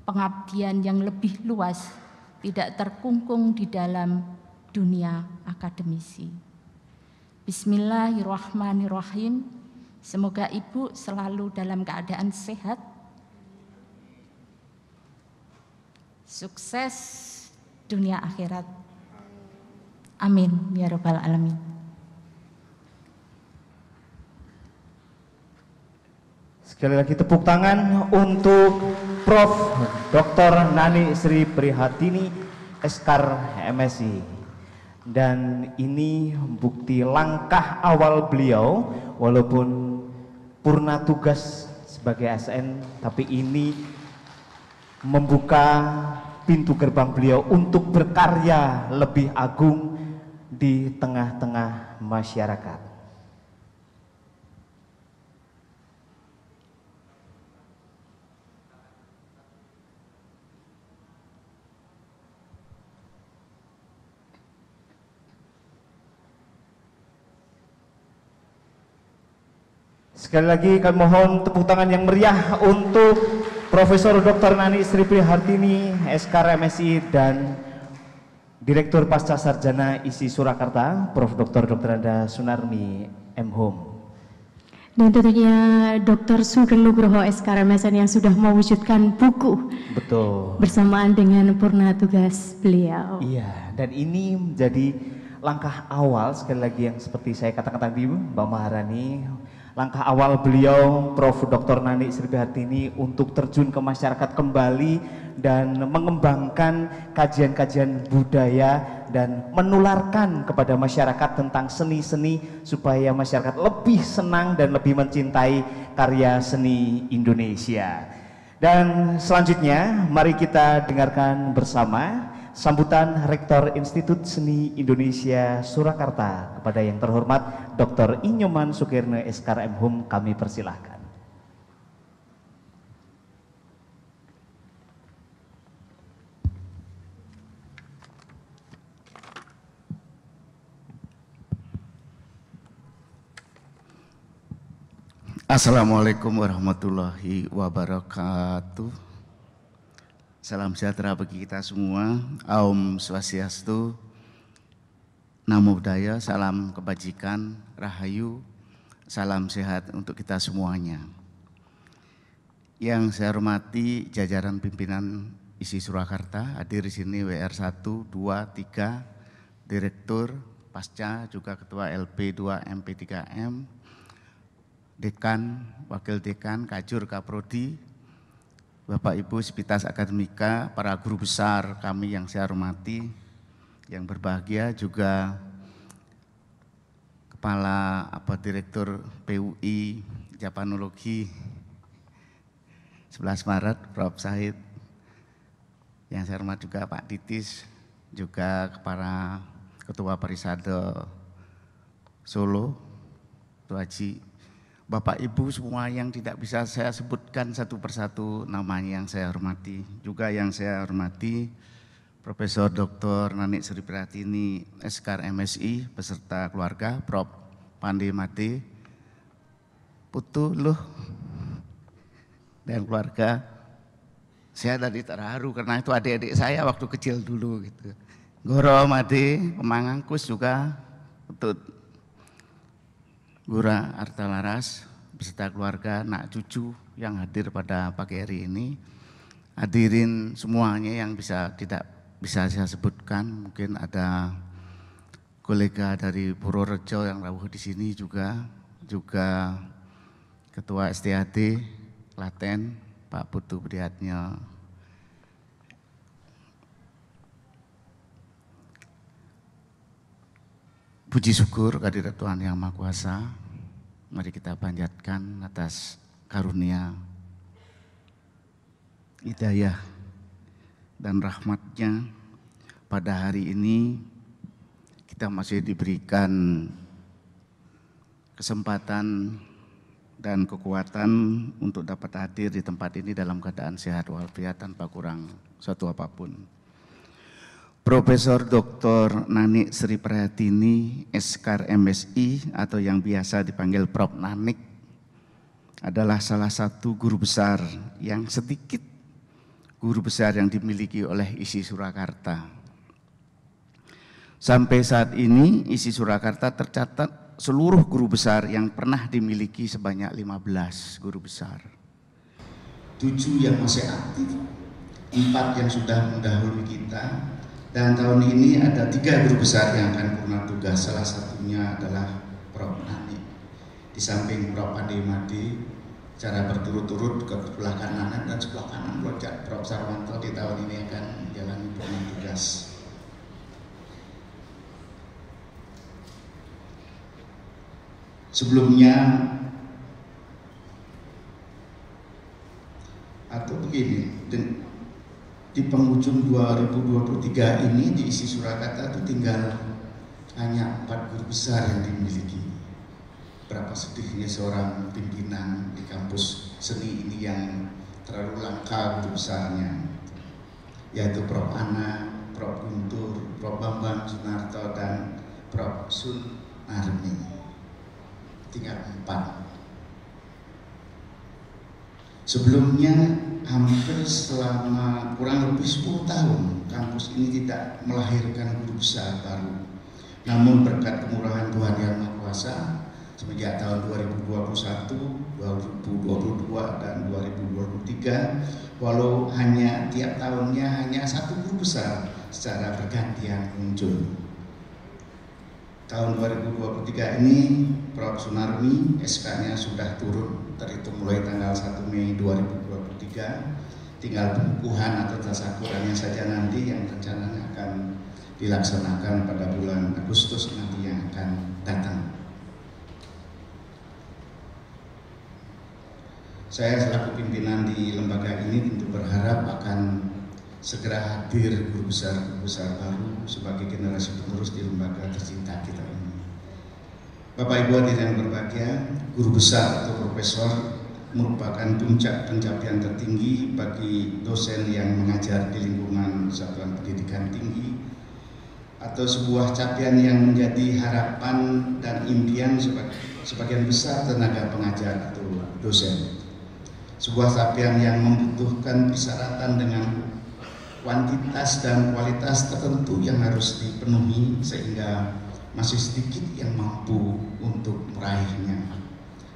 pengabdian yang lebih luas, tidak terkungkung di dalam dunia akademisi. Bismillahirrahmanirrahim. Semoga Ibu selalu dalam keadaan sehat, sukses dunia akhirat. Amin ya rabbal alamin. Sekali lagi tepuk tangan untuk Prof. Dr. Nani Sri Prihatini, Eskar MSI. Dan ini bukti langkah awal beliau, walaupun purna tugas sebagai ASN, tapi ini membuka pintu gerbang beliau untuk berkarya lebih agung di tengah-tengah masyarakat. Sekali lagi kami mohon tepuk tangan yang meriah untuk Profesor Dr. Nani Sri Prihatini, Eskar MSI, dan Direktur Pasca Sarjana ISI Surakarta, Prof. Dr. Anda Sunarmi M.Hum. Dan tentunya Dr. Sugeng Nugroho Eskar MSN yang sudah mewujudkan buku. Betul. Bersamaan dengan purna tugas beliau. Iya, dan ini menjadi langkah awal, sekali lagi yang seperti saya katakan tadi Mbak Maharani, langkah awal beliau Prof. Dr. Nani Sri Prihatini untuk terjun ke masyarakat kembali dan mengembangkan kajian-kajian budaya dan menularkan kepada masyarakat tentang seni-seni supaya masyarakat lebih senang dan lebih mencintai karya seni Indonesia. Dan selanjutnya mari kita dengarkan bersama sambutan Rektor Institut Seni Indonesia Surakarta kepada yang terhormat Dr. Inyoman Sukirne Eskar M.Hum, kami persilahkan. Assalamualaikum warahmatullahi wabarakatuh. Salam sejahtera bagi kita semua. Om Swastiastu, Namo Buddhaya, salam kebajikan, rahayu, salam sehat untuk kita semuanya. Yang saya hormati jajaran pimpinan ISI Surakarta, hadir di sini WR 1, 2, 3, Direktur, Pasca, juga Ketua LP2 MP3M, Dekan, Wakil Dekan, Kajur, Kaprodi, Bapak Ibu Sivitas Akademika, para guru besar kami yang saya hormati, yang berbahagia, juga Kepala Direktur PUI Japanologi 11 Maret, Prof. Sahid, yang saya hormati juga Pak Titis, juga para Ketua Parisade Solo, Ketua Haji, Bapak Ibu semua yang tidak bisa saya sebutkan satu persatu namanya yang saya hormati. Juga yang saya hormati Profesor Dr. Nani Sri Prihatini Eskar MSI beserta keluarga, Prof. Pandi Made, Putu Luh, dan keluarga. Saya tadi terharu karena itu adik-adik saya waktu kecil dulu gitu. Goro Made, Pemangangkus juga, Putut Gura Arta Laras beserta keluarga, nak cucu yang hadir pada pagi hari ini. Hadirin semuanya yang tidak bisa saya sebutkan, mungkin ada kolega dari Purworejo yang rawuh di sini juga Ketua STAD Klaten, Pak Putu Prihatnya. Puji syukur kehadirat Tuhan Yang Maha Kuasa, mari kita panjatkan atas karunia hidayah dan rahmatnya, pada hari ini kita masih diberikan kesempatan dan kekuatan untuk dapat hadir di tempat ini dalam keadaan sehat walafiat tanpa kurang suatu apapun. Profesor Dr. Nani Sri Prihatini, SKAR MSI atau yang biasa dipanggil Prof. Nanik, adalah salah satu guru besar yang sedikit guru besar yang dimiliki oleh ISI Surakarta. Sampai saat ini ISI Surakarta tercatat seluruh guru besar yang pernah dimiliki sebanyak 15 guru besar. 7 yang masih aktif, 4 yang sudah mendahului kita, dan tahun ini ada 3 guru besar yang akan purna tugas. Salah satunya adalah Prof. Nani. Di samping Prof. Ade Made, cara berturut-turut ke sebelah kanan dan sebelah kanan loncat Prof. Sarwanto di tahun ini akan menjalani purna tugas. Sebelumnya atau begini, di penghujung 2023 ini di ISI Surakarta itu tinggal hanya 4 guru besar yang dimiliki. Berapa sedihnya seorang pimpinan di kampus seni ini yang terlalu langka guru besarnya, yaitu Prof. Ana, Prof. Guntur, Prof. Bambang Sunarto, dan Prof. Sunarmi. Tinggal 4. Sebelumnya hampir selama kurang lebih 10 tahun kampus ini tidak melahirkan guru besar baru. Namun berkat kemurahan Tuhan Yang Maha Kuasa, semenjak tahun 2021, 2022 dan 2023, walau hanya tiap tahunnya hanya 1 guru besar secara bergantian muncul. Tahun 2023 ini Prof. Sunarmi SK-nya sudah turun terhitung mulai tanggal 1 Mei 2023. Tinggal pengukuhan atau tasakurannya saja nanti yang rencananya akan dilaksanakan pada bulan Agustus nanti yang akan datang. Saya selaku pimpinan di lembaga ini tentu berharap akan segera hadir guru besar baru sebagai generasi penerus di lembaga tercinta kita ini. Bapak Ibu hadirin yang berbahagia, guru besar atau profesor merupakan puncak pencapaian tertinggi bagi dosen yang mengajar di lingkungan satuan pendidikan tinggi, atau sebuah capaian yang menjadi harapan dan impian sebagian besar tenaga pengajar atau dosen. Sebuah capaian yang membutuhkan persyaratan dengan kuantitas dan kualitas tertentu yang harus dipenuhi sehingga masih sedikit yang mampu untuk meraihnya.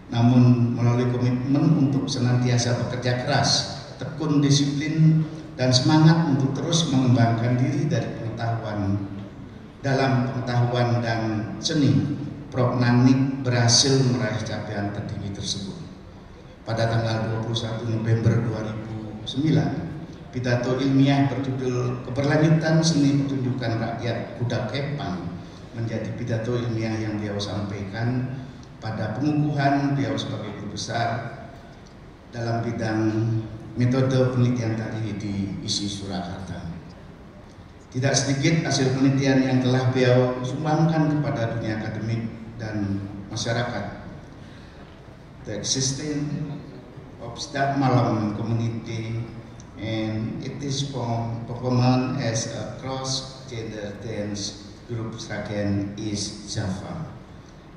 Namun melalui komitmen untuk senantiasa bekerja keras, tekun disiplin, dan semangat untuk terus mengembangkan diri dari dalam pengetahuan dan seni, Prof. Nanik berhasil meraih capaian tertinggi tersebut. Pada tanggal 21 November 2009, pidato ilmiah berjudul Keberlanjutan Seni Pertunjukan Rakyat Kuda Kepang menjadi pidato ilmiah yang beliau sampaikan pada pengukuhan beliau sebagai guru besar dalam bidang metode penelitian tari di ISI Surakarta. Tidak sedikit hasil penelitian yang telah beliau sumbangkan kepada dunia akademik dan masyarakat. The existence of Setiap Malam community, and it is performed as a cross-gender dance group Sragen East Java.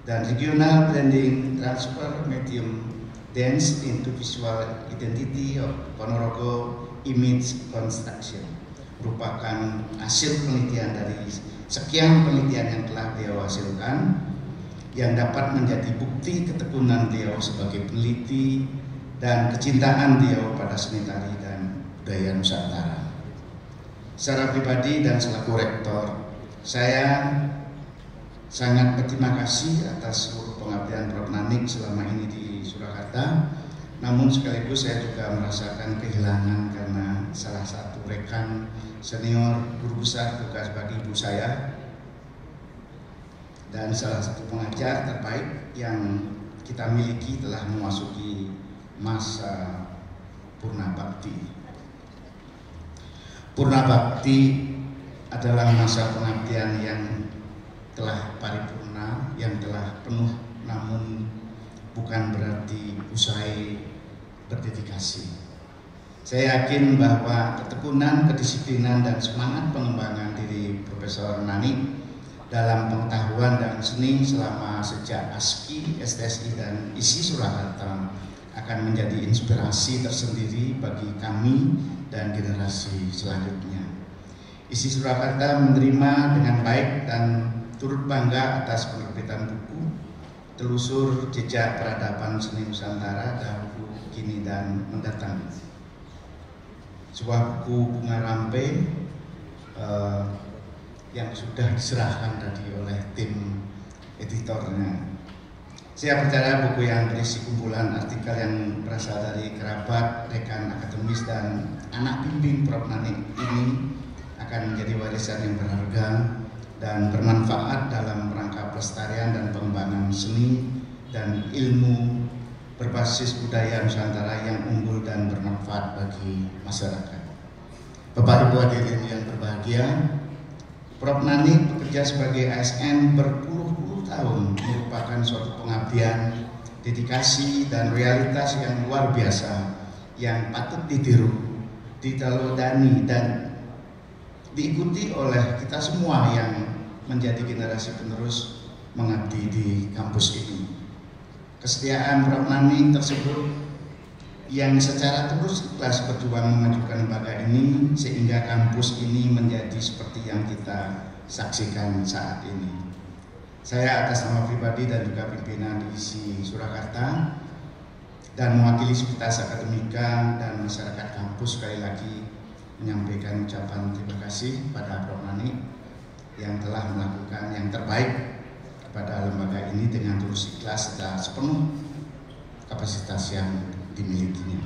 Dan regional blending transfer medium dance into visual identity of Ponorogo image construction merupakan hasil penelitian dari sekian penelitian yang telah beliau hasilkan, yang dapat menjadi bukti ketekunan beliau sebagai peneliti dan kecintaan beliau pada seni tari dan budaya Nusantara. Secara pribadi dan selaku rektor, saya sangat berterima kasih atas seluruh pengabdian Prof. Nanik selama ini di Surakarta. Namun sekaligus saya juga merasakan kehilangan karena salah satu rekan senior guru besar tugas bagi ibu saya dan salah satu pengajar terbaik yang kita miliki telah memasuki masa purna bakti. Purna Bakti adalah masa pengabdian yang telah paripurna, yang telah penuh, namun bukan berarti usai berdedikasi. Saya yakin bahwa ketekunan, kedisiplinan, dan semangat pengembangan diri Profesor Nani dalam pengetahuan dan seni selama sejak ASKI, STSI, dan ISI Surakarta akan menjadi inspirasi tersendiri bagi kami dan generasi selanjutnya. ISI Surakarta menerima dengan baik dan turut bangga atas penerbitan buku Telusur Jejak Peradaban Seni Nusantara dahulu, kini, dan mendatang. Sebuah buku bunga rampe yang sudah diserahkan tadi oleh tim editornya. Saya percaya buku yang berisi kumpulan artikel yang berasal dari kerabat, rekan akademis, dan anak bimbing Prof. Nani ini akan menjadi warisan yang berharga dan bermanfaat dalam rangka pelestarian dan pengembangan seni dan ilmu berbasis budaya Nusantara yang unggul dan bermanfaat bagi masyarakat. Bapak Ibu hadirin yang berbahagia, Prof. Nani bekerja sebagai ASN berpuluh-puluh tahun, merupakan suatu pengabdian, dedikasi, dan realitas yang luar biasa yang patut ditiru, diteladani, dan diikuti oleh kita semua yang menjadi generasi penerus mengabdi di kampus ini. Kesetiaan Prof. Nani tersebut yang secara terus ikhlas berjuang memajukan lembaga ini sehingga kampus ini menjadi seperti yang kita saksikan saat ini. Saya atas nama pribadi dan juga pimpinan di ISI Surakarta dan mewakili Sivitas Akademika dan masyarakat kampus sekali lagi menyampaikan ucapan terima kasih pada Prof. Nani yang telah melakukan yang terbaik kepada lembaga ini dengan tulus ikhlas dan sepenuh kapasitas yang dimilikinya.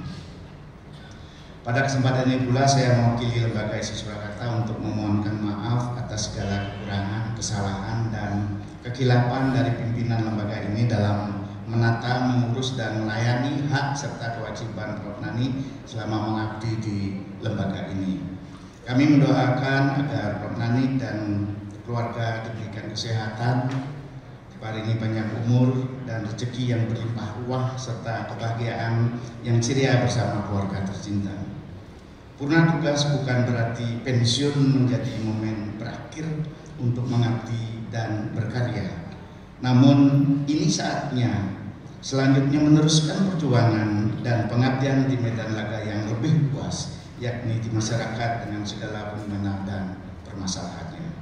Pada kesempatan ini pula saya mewakili lembaga ISI Surakarta untuk memohonkan maaf atas segala kekurangan, kesalahan, dan kekilapan dari pimpinan lembaga ini dalam menata, mengurus, dan melayani hak serta kewajiban Prof. Nani selama mengabdi di lembaga ini. Kami mendoakan agar Prof. Nani dan keluarga diberikan kesehatan, diparingi banyak umur dan rezeki yang berlimpah ruah serta kebahagiaan yang ceria bersama keluarga tercinta. Purna tugas bukan berarti pensiun menjadi momen berakhir untuk mengabdi dan berkarya. Namun ini saatnya selanjutnya meneruskan perjuangan dan pengabdian di medan laga yang lebih luas, yakni di masyarakat dengan segala fenomena dan permasalahannya.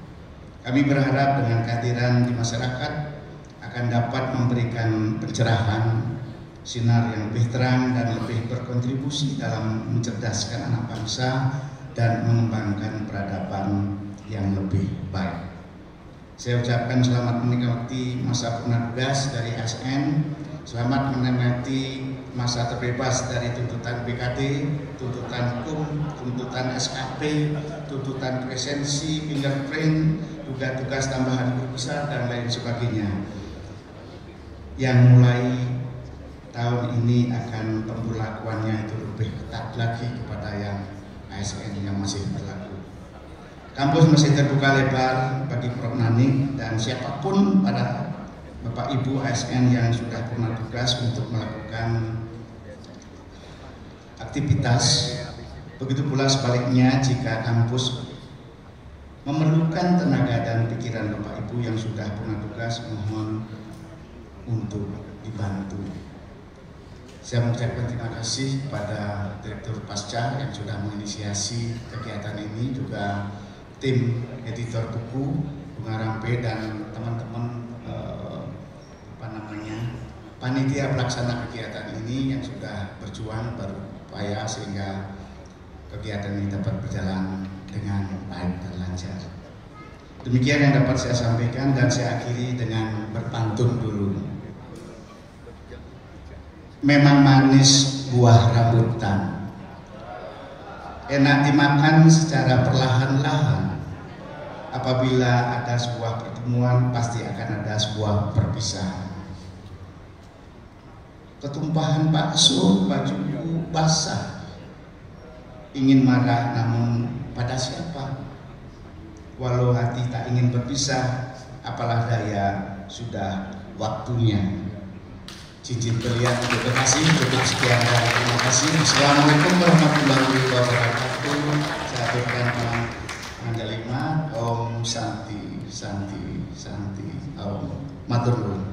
Kami berharap dengan kehadiran di masyarakat akan dapat memberikan pencerahan, sinar yang lebih terang dan lebih berkontribusi dalam mencerdaskan anak bangsa dan mengembangkan peradaban yang lebih baik. Saya ucapkan selamat menikmati masa purna tugas dari ASN, selamat menikmati masa terbebas dari tuntutan BKD, tuntutan hukum, tuntutan SKP, tuntutan presensi, fingerprint, juga tugas tambahan guru besar, dan lain sebagainya. Yang mulai tahun ini akan pemberlakuannya itu lebih ketat lagi kepada yang ASN yang masih berlaku. Kampus masih terbuka lebar bagi Prof. Nani dan siapapun pada Bapak Ibu ASN yang sudah purna tugas untuk melakukan aktivitas. Begitu pula sebaliknya jika kampus memerlukan tenaga dan pikiran Bapak Ibu yang sudah purna tugas, mohon untuk dibantu. Saya mengucapkan terima kasih kepada Direktur Pasca yang sudah menginisiasi kegiatan ini, juga tim editor buku Bunga Rampe dan teman-teman panitia pelaksana kegiatan ini yang sudah berjuang berupaya sehingga kegiatan ini dapat berjalan dengan baik dan lancar. Demikian yang dapat saya sampaikan dan saya akhiri dengan berpantun dulu. Memang manis buah rambutan, enak dimakan secara perlahan-lahan. Apabila ada sebuah pertemuan, pasti akan ada sebuah perpisahan. Ketumpahan bakso, bajuku basah. Ingin marah namun pada siapa? Walau hati tak ingin berpisah, apalah daya, sudah waktunya. Cincin berlian terima kasih untuk sekian kali. Terima kasih. Assalamualaikum warahmatullahi wabarakatuh. Saya aturkan Manjalima. Om Santi, Santi, Santi. Om matur nuwun.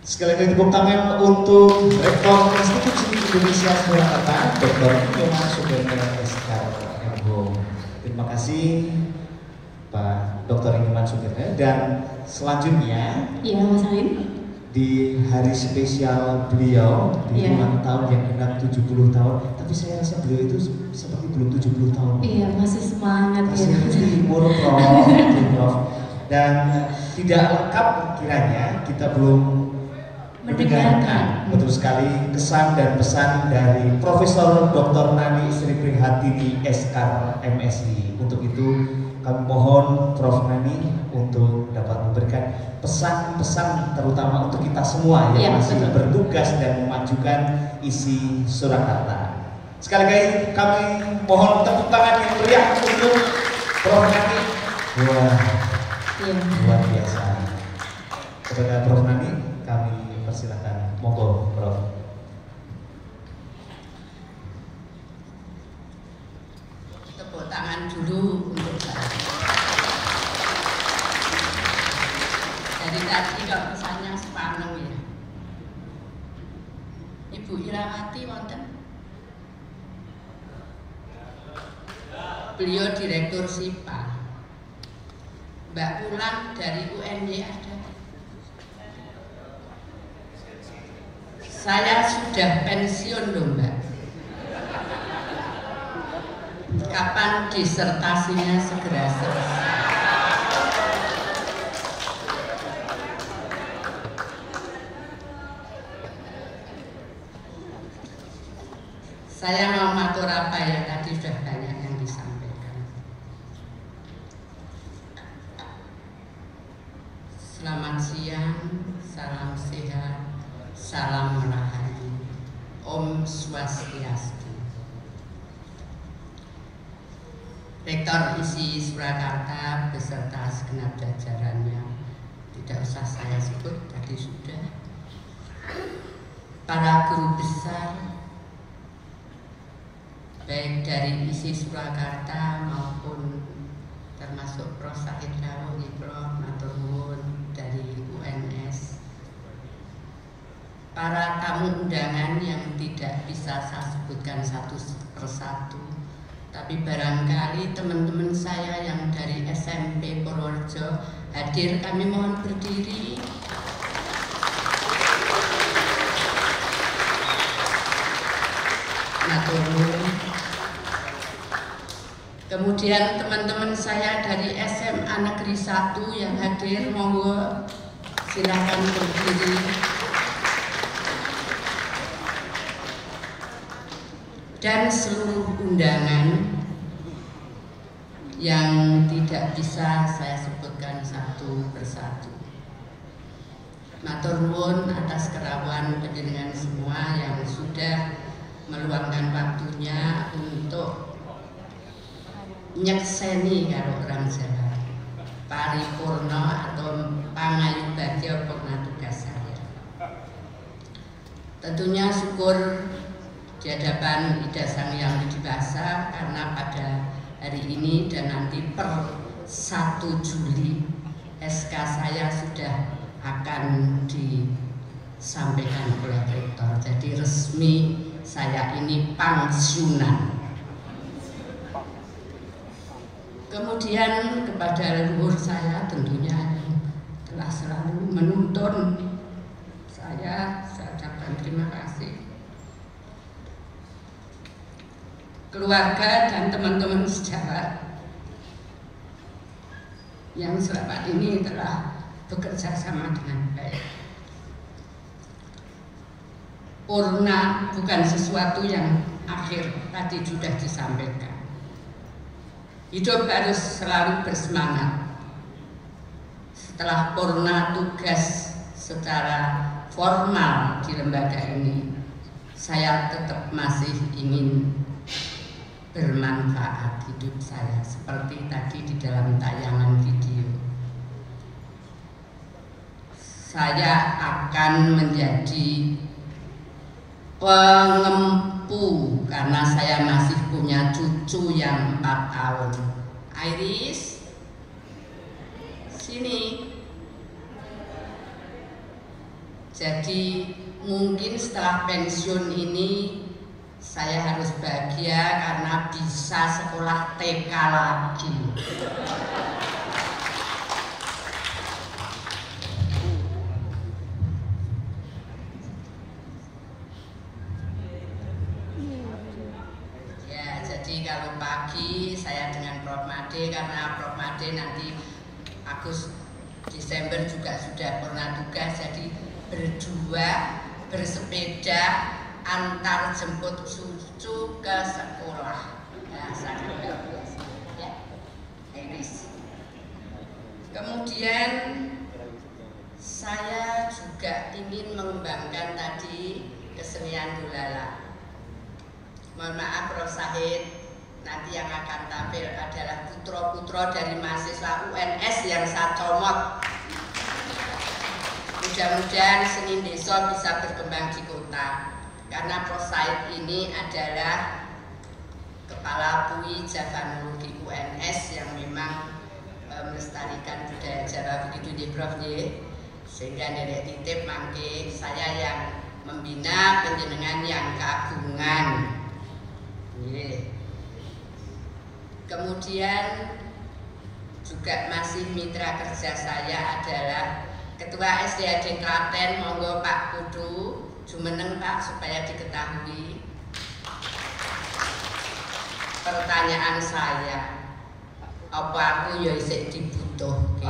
Sekali lagi tepuk tangan untuk Rektor Institut Seni Indonesia Surakarta, Dr. Nyoman Sugeng SKMH. Terima kasih Pak Dr. Nyoman Sugeng. Dan selanjutnya, iya Mas Alim, di hari spesial beliau di ulang tahun yang genap 70 tahun, tapi saya rasa beliau itu seperti belum 70 tahun. Iya, masih semangat masih ya. umur Prof. Dan tidak lengkap kiranya kita belum mendengarkan betul sekali kesan dan pesan dari Profesor Dr. Nani Sri Prihatini SKR MSI. Untuk itu kami mohon Prof. Nani untuk dapat memberikan pesan-pesan terutama untuk kita semua yang masih bertugas dan memajukan isi Surakarta. Sekali lagi kami mohon tepuk tangan yang meriah untuk Prof. Nani. Wah, luar biasa. Kepada Prof. Nani kami persilakan, monggo Prof. Tepuk tangan dulu untuk saya. Jadi tadi kok pesannya sepaneng ya. Ibu Irawati wonten. Beliau Direktur SIPA. Mbak Pulang dari UNY ada. Saya sudah pensiun loh Mbak. Kapan disertasinya segera selesai? Saya mau matur apa ya, tadi sudah banyak yang disampaikan. Selamat siang, salam sehat, salam rahayu, Om Swastiastu. Rektor ISI Surakarta beserta segenap jajarannya, tidak usah saya sebut, tadi sudah. Para guru besar, baik dari ISI Surakarta maupun termasuk Prof. Said Rawuh, Prof. matur nuwun dari UNS. Para tamu undangan yang tidak bisa saya sebutkan satu persatu, tapi barangkali teman-teman saya yang dari SMP Purworejo hadir, kami mohon berdiri. Matur nuwun. Kemudian teman-teman saya dari SMA Negeri 1 yang hadir, monggo silakan berdiri. Dan seluruh undangan yang tidak bisa saya sebutkan satu persatu. Matur nuwun atas kerawan panjenengan semua yang sudah meluangkan waktunya untuk nyekseni karo orang Jawa paripurna atau pangayubadya purna tugas saya. Tentunya syukur di hadapan Ida Sang Hyang Widibasa karena pada hari ini dan nanti per 1 Juli SK saya sudah akan disampaikan oleh Rektor. Jadi resmi saya ini pensiunan. Kemudian kepada leluhur saya tentunya yang telah selalu menuntun saya ucapkan terima kasih. Keluarga dan teman-teman sejawat yang selama ini telah bekerja sama dengan baik. Purna bukan sesuatu yang akhir, tadi sudah disampaikan. Hidup harus selalu bersemangat. Setelah purna tugas secara formal di lembaga ini, saya tetap masih ingin bermanfaat hidup saya seperti tadi di dalam tayangan video. Saya akan menjadi pengempu karena saya masih punya cucu yang 4 tahun. Iris, sini. Jadi mungkin setelah pensiun ini saya harus bahagia karena bisa sekolah TK lagi. Ya, jadi kalau pagi saya dengan Prof. Made, karena Prof. Made nanti Desember juga sudah pernah tugas, jadi berdua bersepeda antar jemput cucu ke sekolah. Nah, sangat bagus. Ya, Iris. Kemudian saya juga ingin mengembangkan tadi kesenian dolala. Mohon maaf Prof. Sahid, nanti yang akan tampil adalah putra-putra dari mahasiswa UNS yang saya comot. Mudah-mudahan seni desa bisa berkembang di kota. Karena Prof. Said ini adalah Kepala PUI Javanologi UNS yang memang melestarikan budaya Jawa, begitu di Prof. Sehingga dari titip mangke saya yang membina, penjenengan yang kagungan. Kemudian juga masih mitra kerja saya adalah Ketua SDAD Klaten, monggo Pak Kudu, jumeneng Pak supaya diketahui. Pertanyaan saya, apa aku ya isih dibutuhke?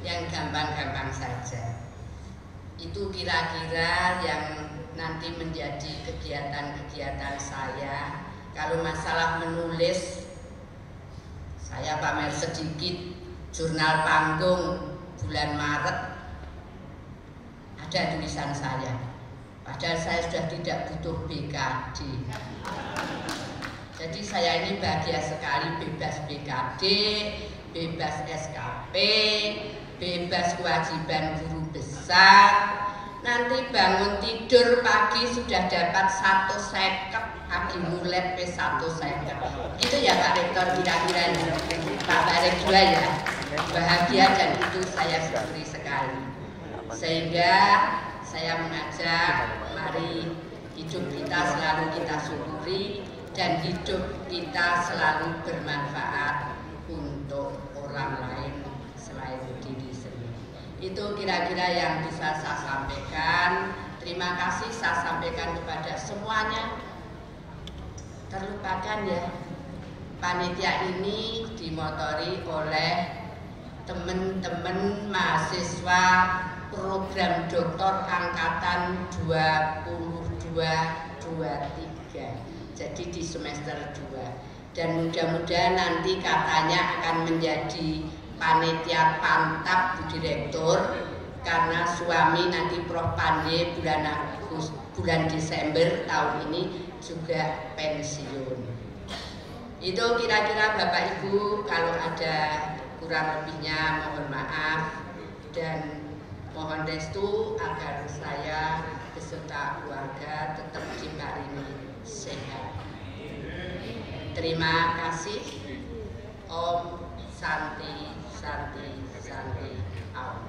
Yang gampang-gampang saja. Itu kira-kira yang nanti menjadi kegiatan-kegiatan saya. Kalau masalah menulis, saya pamer sedikit. Jurnal Panggung bulan Maret ada tulisan saya, padahal saya sudah tidak butuh BKD. Jadi saya ini bahagia sekali, bebas BKD, bebas SKP, bebas kewajiban guru besar. Nanti bangun tidur pagi sudah dapat 150, pagi mulai P150. Itu ya Pak Rektor, kira-kira Pak Barek juga ya. Bahagia dan itu saya syukuri sekali. Sehingga saya mengajak, mari hidup kita selalu kita syukuri dan hidup kita selalu bermanfaat untuk orang lain selain diri sendiri. Itu kira-kira yang bisa saya sampaikan. Terima kasih saya sampaikan kepada semuanya. Terlupakan ya, panitia ini dimotori oleh teman-teman mahasiswa program doktor angkatan 22-23, jadi di semester 2, dan mudah-mudahan nanti katanya akan menjadi panitia pantap Bu Direktur karena suami nanti Prof. Pande bulan Desember tahun ini juga pensiun. Itu kira-kira Bapak Ibu, kalau ada kurang lebihnya mohon maaf dan mohon restu agar saya beserta keluarga tetap diparingi sehat. Terima kasih. Om Santi Santi Santi Om.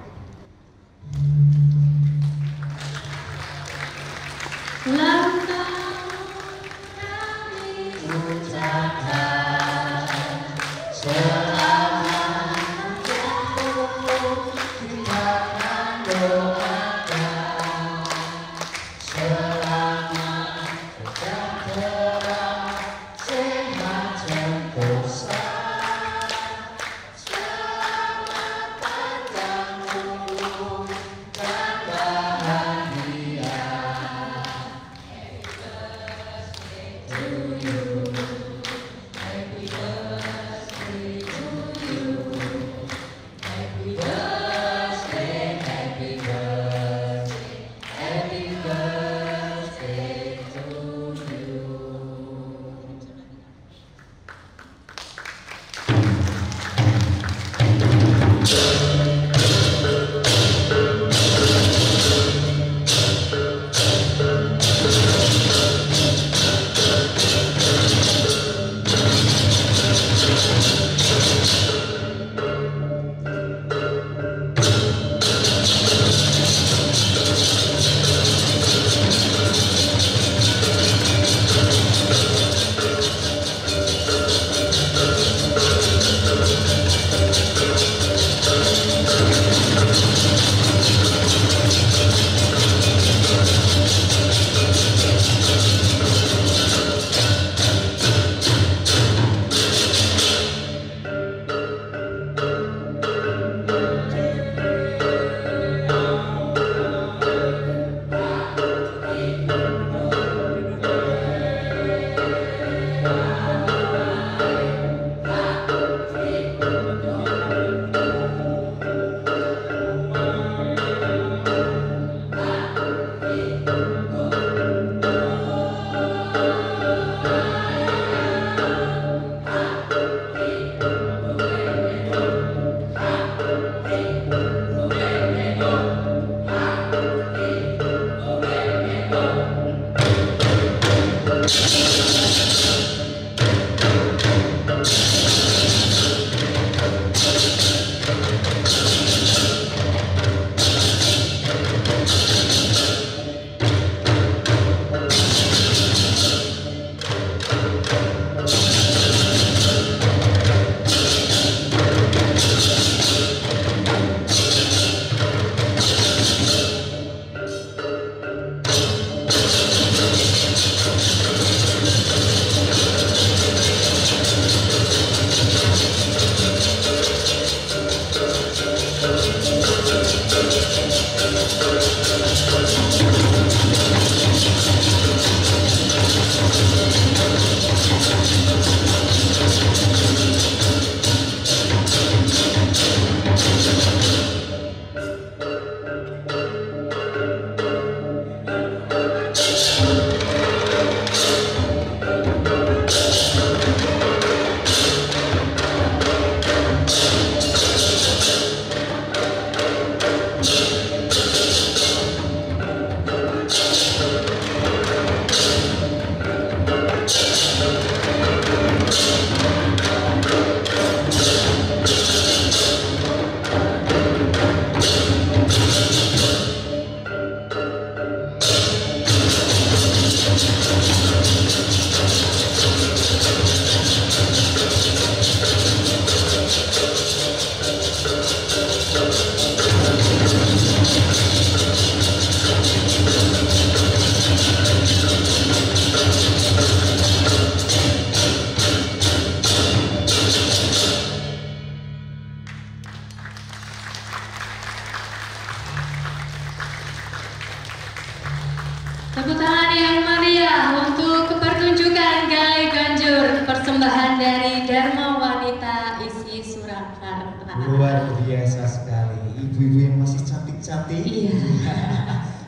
Tepuk tangan yang meriah untuk pertunjukan Gali Ganjur, persembahan dari Dharma Wanita Isi Surakarta. Luar biasa sekali, ibu-ibu yang masih cantik-cantik. Iya.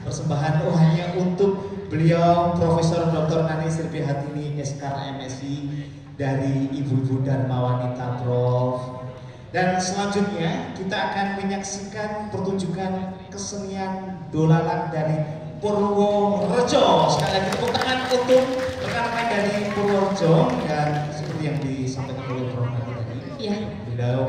Persembahan hanya untuk beliau Profesor Dr. Nani Sri Prihatini SKR MSI dari Ibu-ibu Dharma Wanita Prof. Dan selanjutnya kita akan menyaksikan pertunjukan kesenian dolanan dari Purworejo. Sekali lagi tepuk tangan untuk rekan-rekan dari Purworejo, dan seperti yang disampaikan oleh Prof. Nani tadi, beliau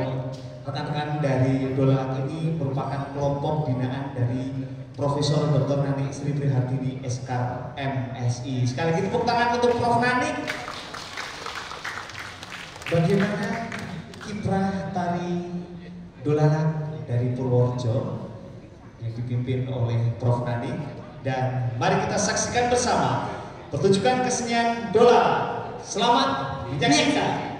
rekan-rekan dari dolanan ini merupakan kelompok binaan dari Profesor Dr. Nani Sri Prihatini SKR MSI. Sekali lagi tepuk tangan untuk Prof. Nani. Bagaimana kiprah tari dolanan dari Purworejo yang dipimpin oleh Prof. Nani? Dan mari kita saksikan bersama pertunjukan kesenian dolanan. Selamat menyaksikan.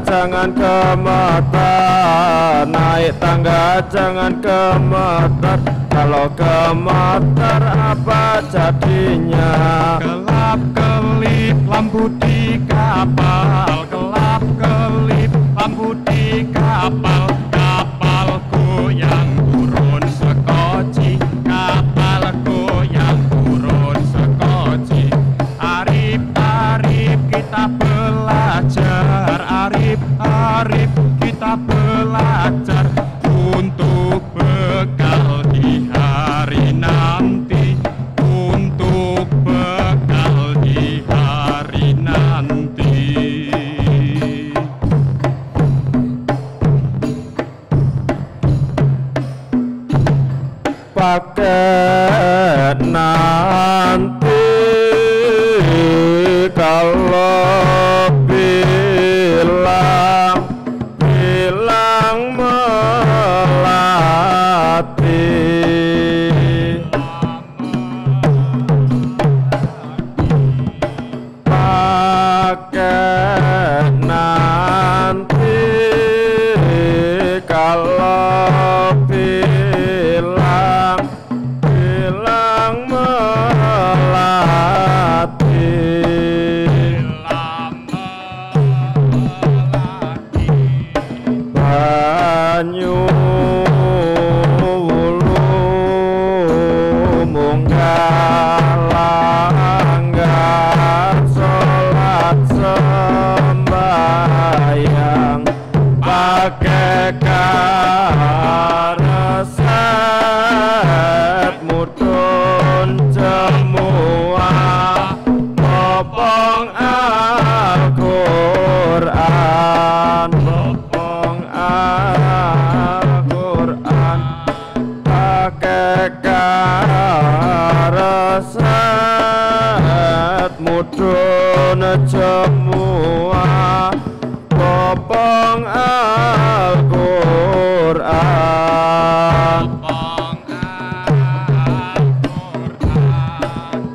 Jangan gemetar, naik tangga jangan gemetar. Kalau gemetar apa jadinya? Kelap kelip lampu di kapal, kelap kelip lampu di kapal. Kapalku yang turun sekoci, kapalku yang turun sekoci. Arif arif kita belajar, arif arif kita belajar untuk bekal di hari nanti, untuk bekal di hari nanti. Pakai nanti kalau bilang melatih. Pakai nanti kalau bilang melatih. Banyu wulu munggalanggar sholat sembahyang pakai kareset mudun semua popong Al-Quran, popong Al-Quran pakai kareset mudun semua popong Al-Quran,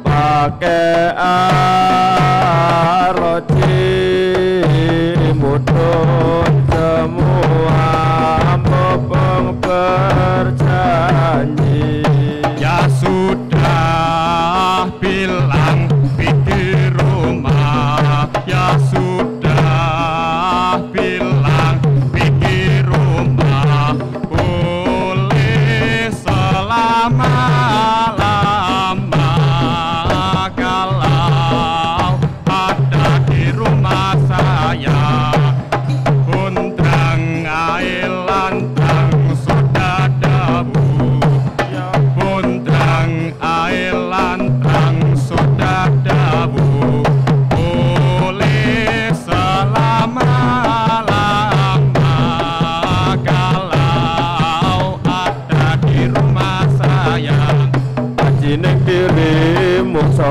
pakai aroji mudun semua popong berjanji. Ya sudah bilang di rumah, ya sudah bilang di rumah.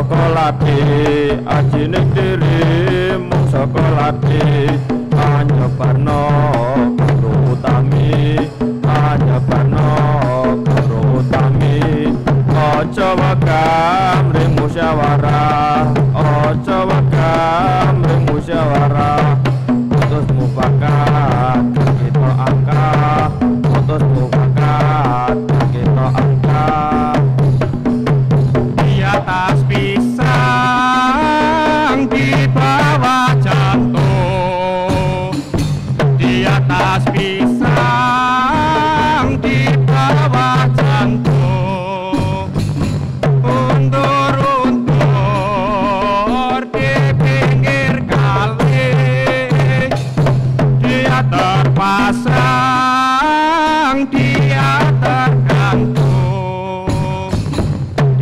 sekolati aji ning diri mung sekolati anyebarno guru utami anyebarno guru utami aja wakam ring musyawarah aja wakam ring musyawarah putus mufakat kita angka putus mufakat kita angka di atas pisang di bawah jatuh di atas pisang di bawah jatuh undur-undur di pinggir kali dia terpasang dia tergantung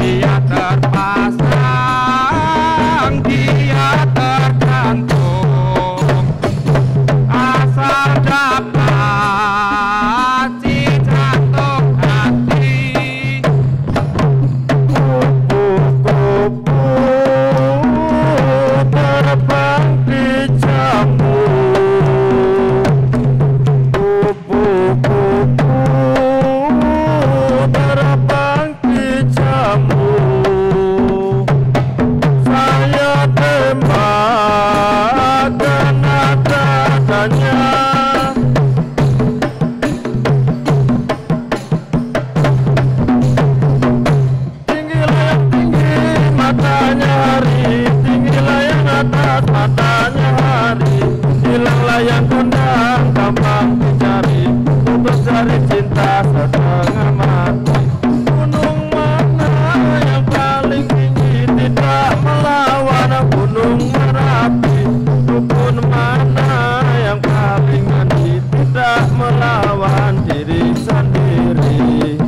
dia terpasang dia tergantung asal dapat si jantung hati kupu-kupu terbang di jamu kupu-kupu terbang di jamu saya tembakkan nada-nadanya tinggilah yang tinggi matanya hari tinggilah yang atas matanya hari hilanglah yang kondang gampang dicari putus dari cinta setengah mati gunung mana yang paling tinggi tidak melawan gunung Merapi dukun mana yang paling mandi tidak melawan diri sendiri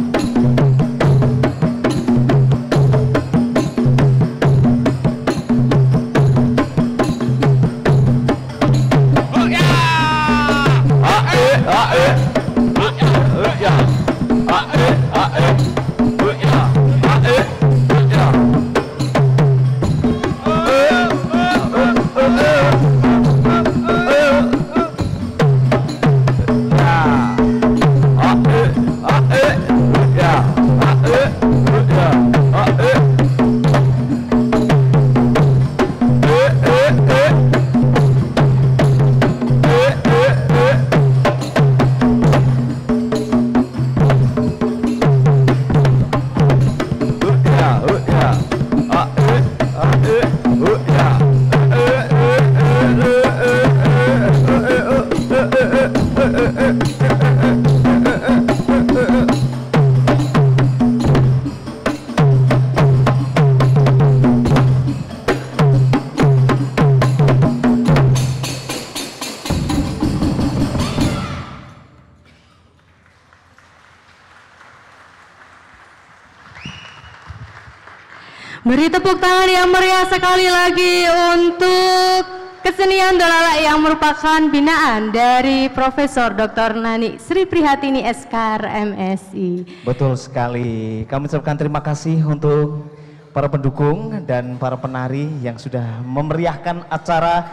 Beri tepuk tangan yang meriah sekali lagi untuk kesenian dolalak yang merupakan binaan dari Profesor Dr. Nani Sri Prihatini SKR MSI. Betul sekali. Kami ucapkan terima kasih untuk para pendukung dan para penari yang sudah memeriahkan acara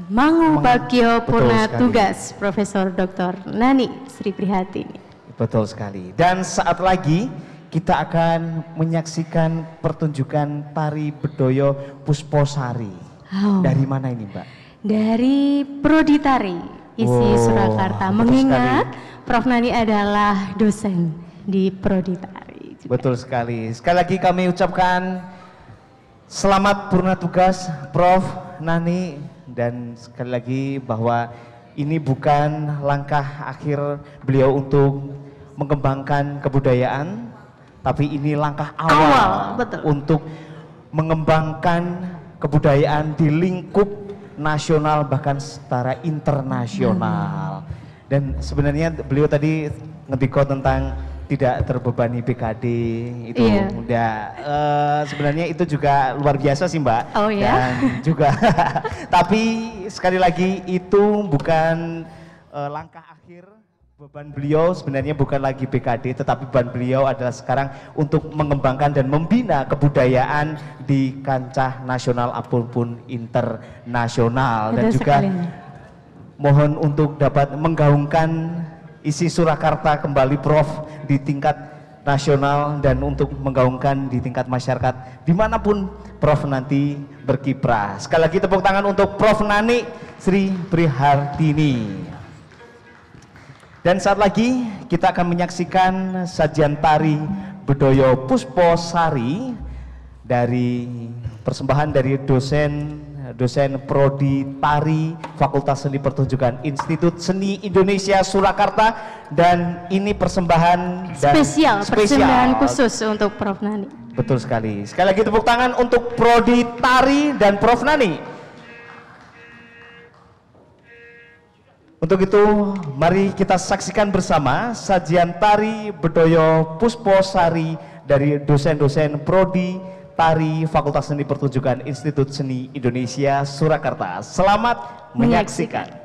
Mangu Bagyo Purna Tugas Profesor Dr. Nani Sri Prihatini. Betul sekali. Dan saat lagi kita akan menyaksikan pertunjukan tari bedoyo Pusposari. Oh. Dari mana ini, Mbak? Dari Prodi Tari ISI Surakarta. Mengingat Prof. Nani adalah dosen di Prodi Tari juga. Betul sekali. Sekali lagi kami ucapkan selamat purna tugas Prof. Nani, dan sekali lagi bahwa ini bukan langkah akhir beliau untuk mengembangkan kebudayaan, tapi ini langkah awal betul, untuk mengembangkan kebudayaan di lingkup nasional bahkan setara internasional. Dan sebenarnya beliau tadi ngebiko tentang tidak terbebani BKD itu udah sebenarnya itu juga luar biasa sih, Mbak. Oh ya. Dan juga tapi sekali lagi itu bukan langkah akhir Beban beliau sebenarnya bukan lagi BKD, tetapi beban beliau adalah sekarang untuk mengembangkan dan membina kebudayaan di kancah nasional ataupun internasional. Dan juga mohon untuk dapat menggaungkan isi Surakarta kembali Prof di tingkat nasional dan untuk menggaungkan di tingkat masyarakat dimanapun Prof nanti berkiprah. Sekali lagi tepuk tangan untuk Prof Nani Sri Prihartini. Dan saat lagi kita akan menyaksikan sajian tari Bedoyo Pusposari dari persembahan dari dosen Prodi Tari Fakultas Seni Pertunjukan Institut Seni Indonesia Surakarta, dan ini persembahan spesial, persembahan khusus untuk Prof Nani. Betul sekali. Sekali lagi tepuk tangan untuk Prodi Tari dan Prof Nani. Untuk itu, mari kita saksikan bersama sajian tari Bedoyo Pusposari dari dosen-dosen Prodi Tari Fakultas Seni Pertunjukan Institut Seni Indonesia Surakarta. Selamat menyaksikan.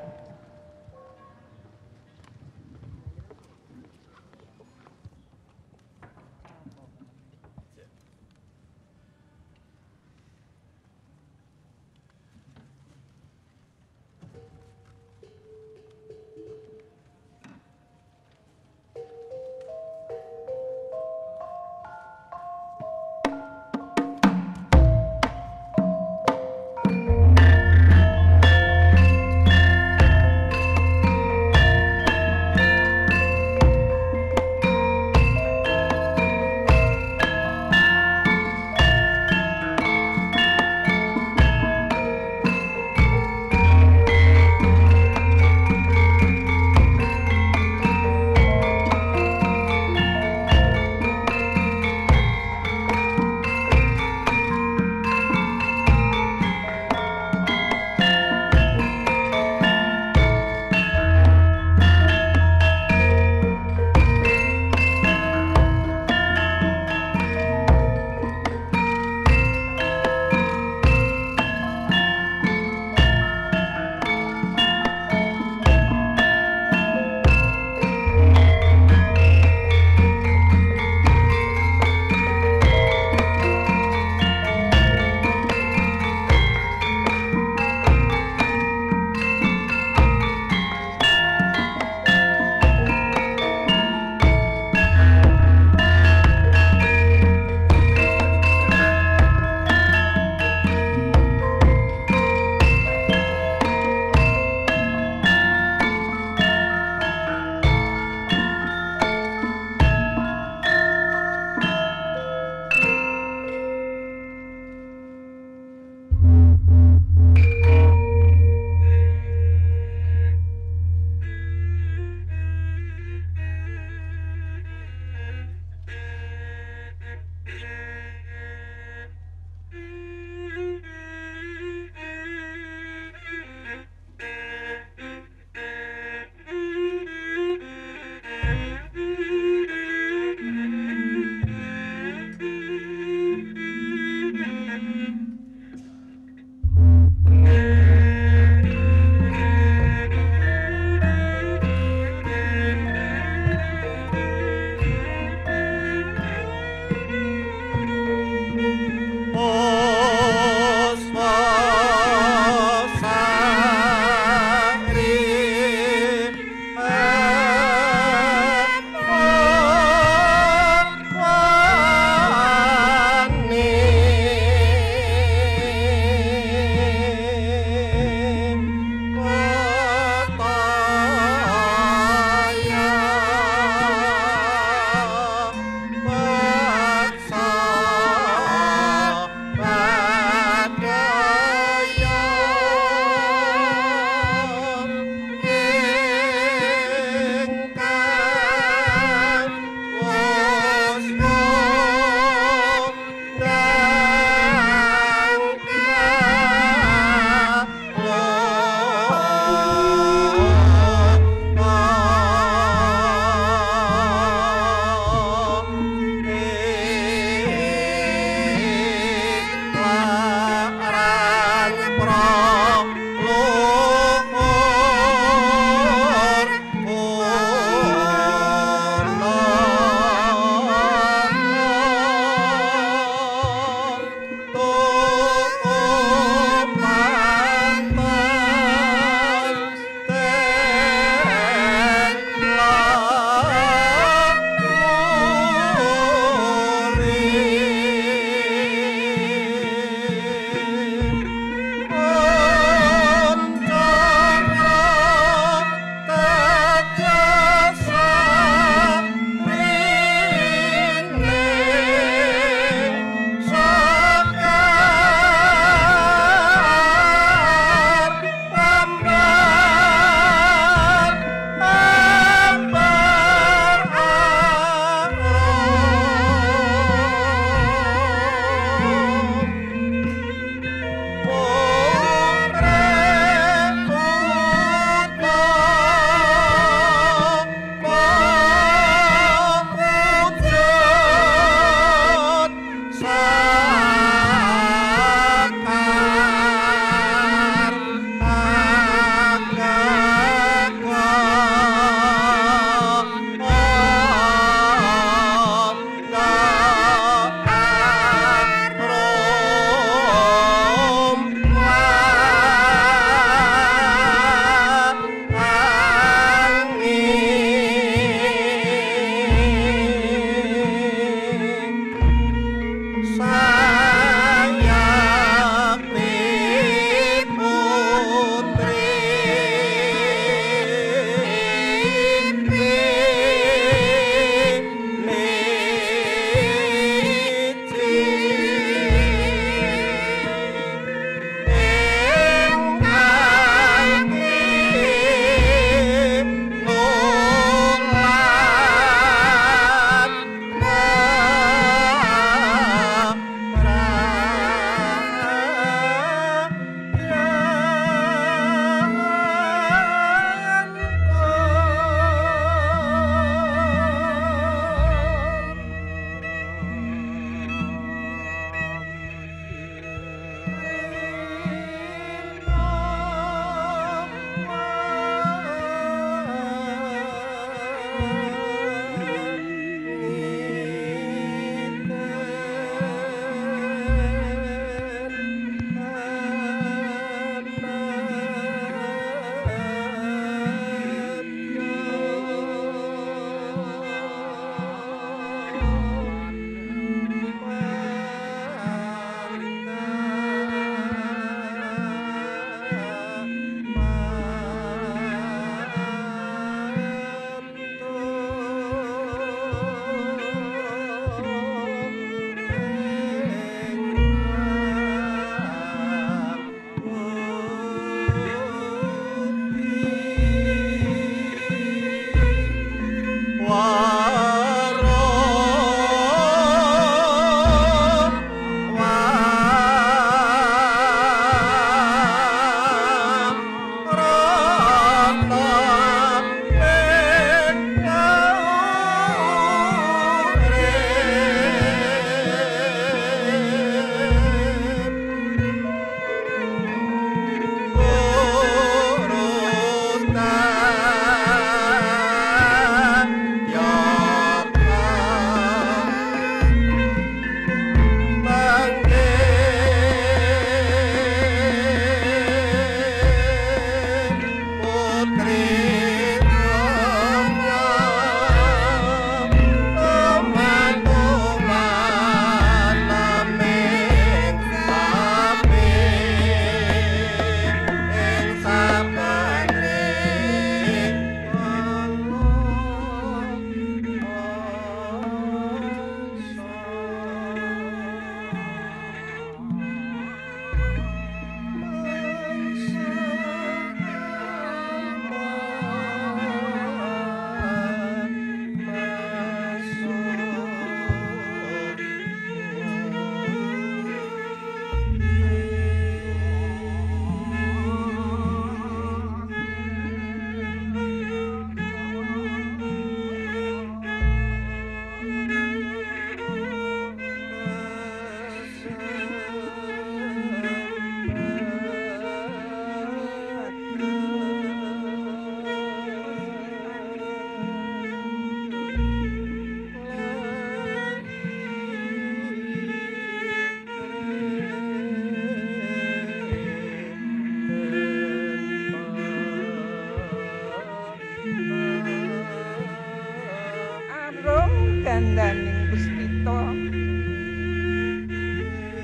kandaning puspita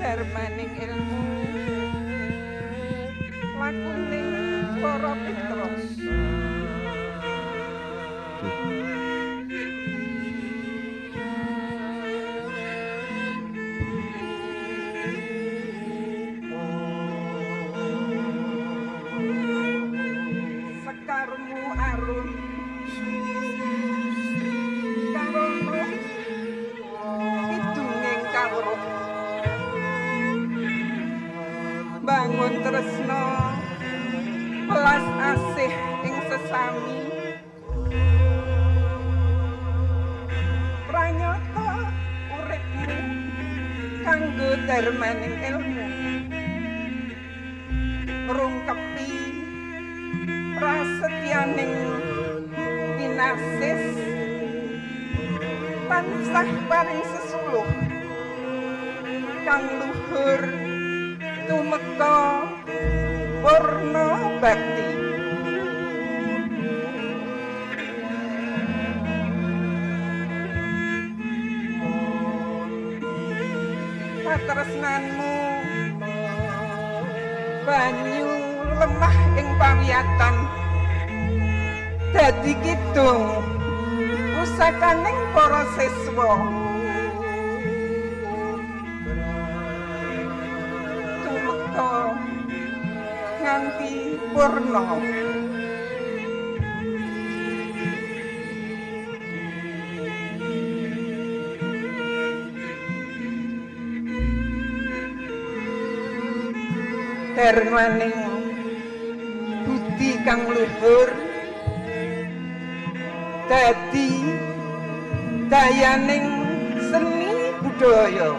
darmaning ilmu lakuning para petros sekarmu arun karono kidunging kawruh bangun tresna welas asih ing sesami pranyata uripmu kanggo darmaning ilmu ngrungkepi prasetyaning pinasis tansah paring sesuluh kang luhur tumeka purna bakti katresnanmu banyu lemah ing pawiyatan dadi kidung pusakaning para siswa tumeka nganti purna darmaning budi kang luhur dadi dayaning seni budaya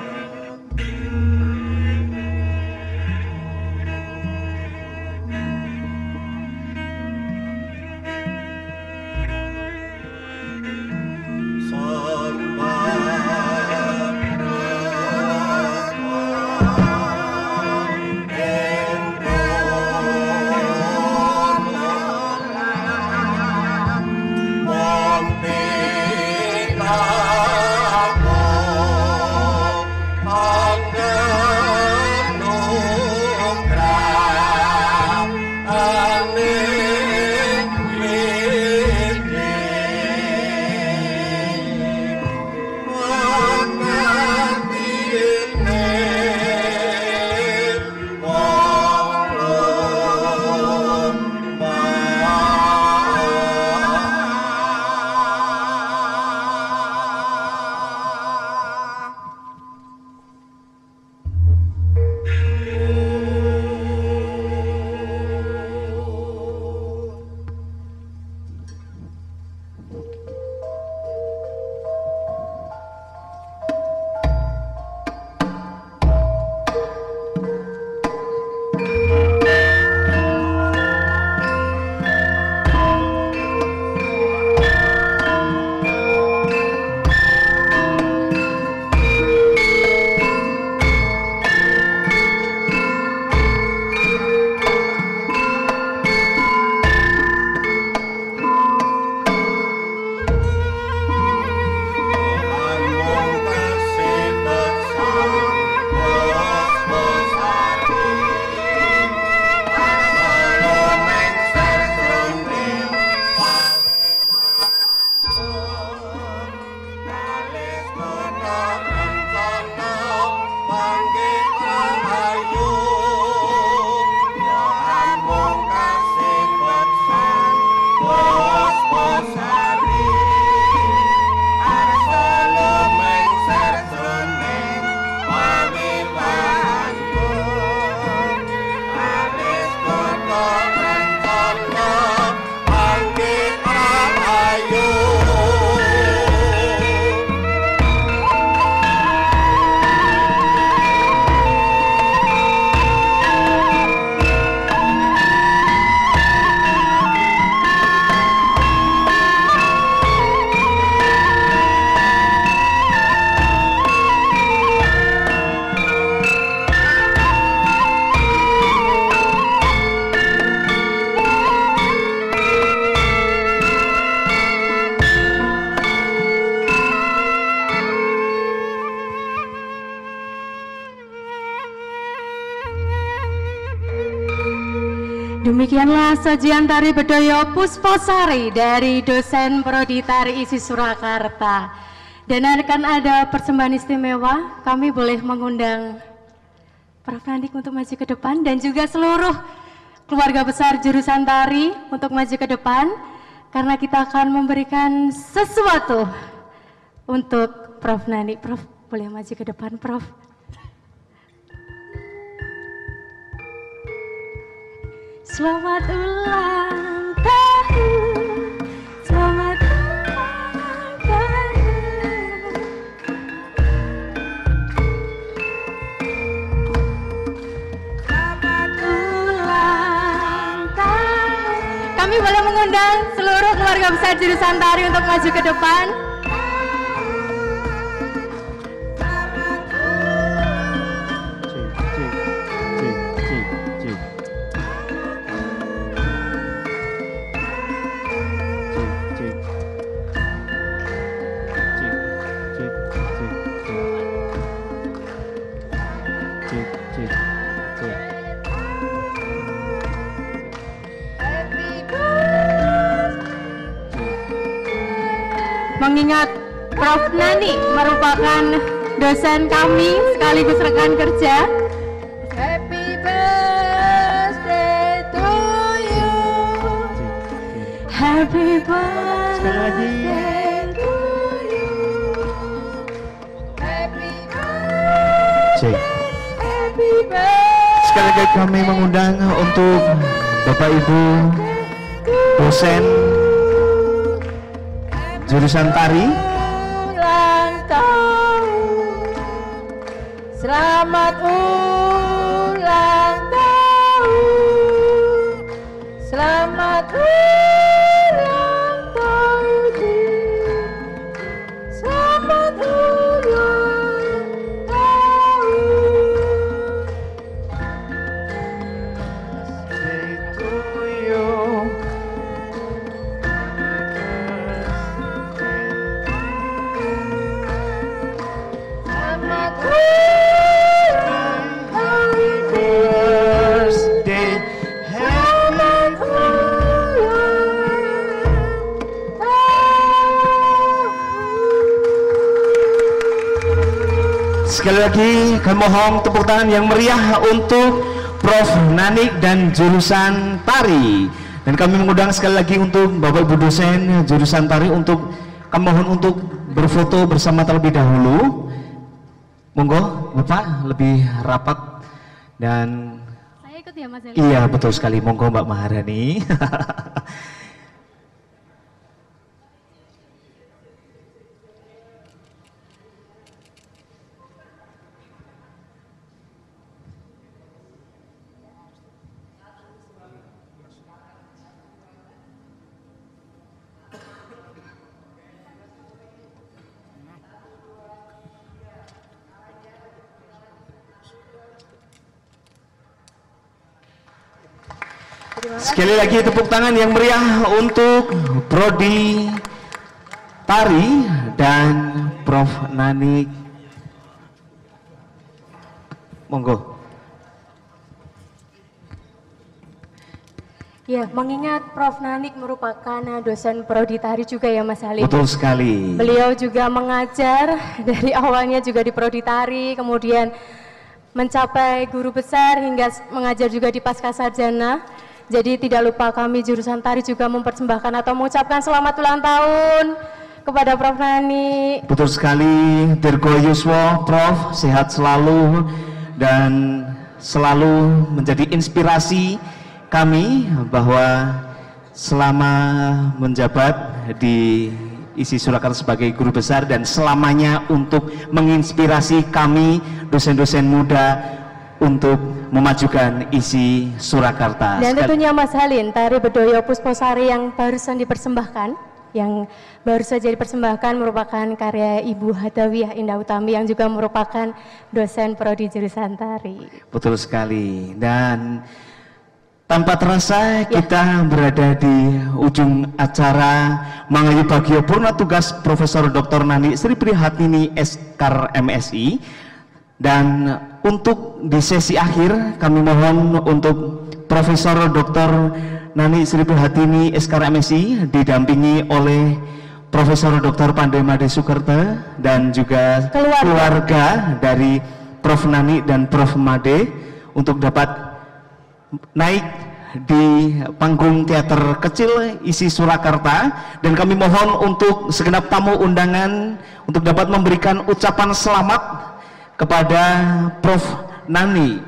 Demikianlah sajian tari Bedoyo Pusposari dari dosen Prodi Tari ISI Surakarta. Dan akan ada persembahan istimewa, kami boleh mengundang Prof. Nandik untuk maju ke depan dan juga seluruh keluarga besar jurusan tari untuk maju ke depan karena kita akan memberikan sesuatu untuk Prof. Nandik. Prof, boleh maju ke depan, Prof. Selamat ulang tahun, selamat ulang tahun. Selamat ulang tahun. Kami boleh mengundang seluruh keluarga besar jurusan tari untuk maju ke depan. Mengingat Prof. Nani merupakan dosen kami sekaligus rekan kerja. Happy birthday to you. Happy birthday to you. Happy birthday. Happy birthday. Sekali lagi kami mengundang untuk Bapak Ibu dosen jurusan tari. Ulang tahun, selamat ulang tahun, selamat ulang tahun, selamat ulang tahun. Sekali lagi kami mohon tepuk tangan yang meriah untuk Prof. Nanik dan jurusan tari. Dan kami mengundang sekali lagi untuk Bapak Ibu dosen jurusan tari untuk kami mohon untuk berfoto bersama terlebih dahulu. Monggo Bapak lebih rapat dan saya ikut ya Mas Eli. Iya betul sekali, monggo Mbak Maharani. Sekali lagi tepuk tangan yang meriah untuk Prodi Tari dan Prof. Nanik. Monggo. Ya, mengingat Prof. Nanik merupakan dosen Prodi Tari juga ya Mas Halim. Betul sekali. Beliau juga mengajar dari awalnya juga di Prodi Tari, kemudian mencapai guru besar hingga mengajar juga di Pascasarjana. Jadi tidak lupa kami jurusan tari juga mempersembahkan atau mengucapkan selamat ulang tahun kepada Prof. Nani. Betul sekali, Dirgo Yuswo, Prof, sehat selalu dan selalu menjadi inspirasi kami bahwa selama menjabat di ISI Surakarta sebagai guru besar dan selamanya untuk menginspirasi kami dosen-dosen muda untuk memajukan ISI Surakarta. Dan tentunya Mas Halin, tari Bedoyo Pusposari yang barusan dipersembahkan, yang baru saja dipersembahkan merupakan karya Ibu Hadawiyah Indah Utami yang juga merupakan dosen prodi jurusan tari. Betul sekali. Dan tanpa terasa kita berada di ujung acara Mangayu Bagio Purna Tugas Profesor Dr. Nani Sri Prihatini SKAR MSI. Dan untuk di sesi akhir kami mohon untuk Profesor Dr. Nani Sri Prihatini SKR MSI didampingi oleh Profesor Dr. Pandey Made Sukerta dan juga keluarga dari Prof. Nani dan Prof. Made untuk dapat naik di panggung teater kecil isi Surakarta, dan kami mohon untuk segenap tamu undangan untuk dapat memberikan ucapan selamat kepada Prof. Nani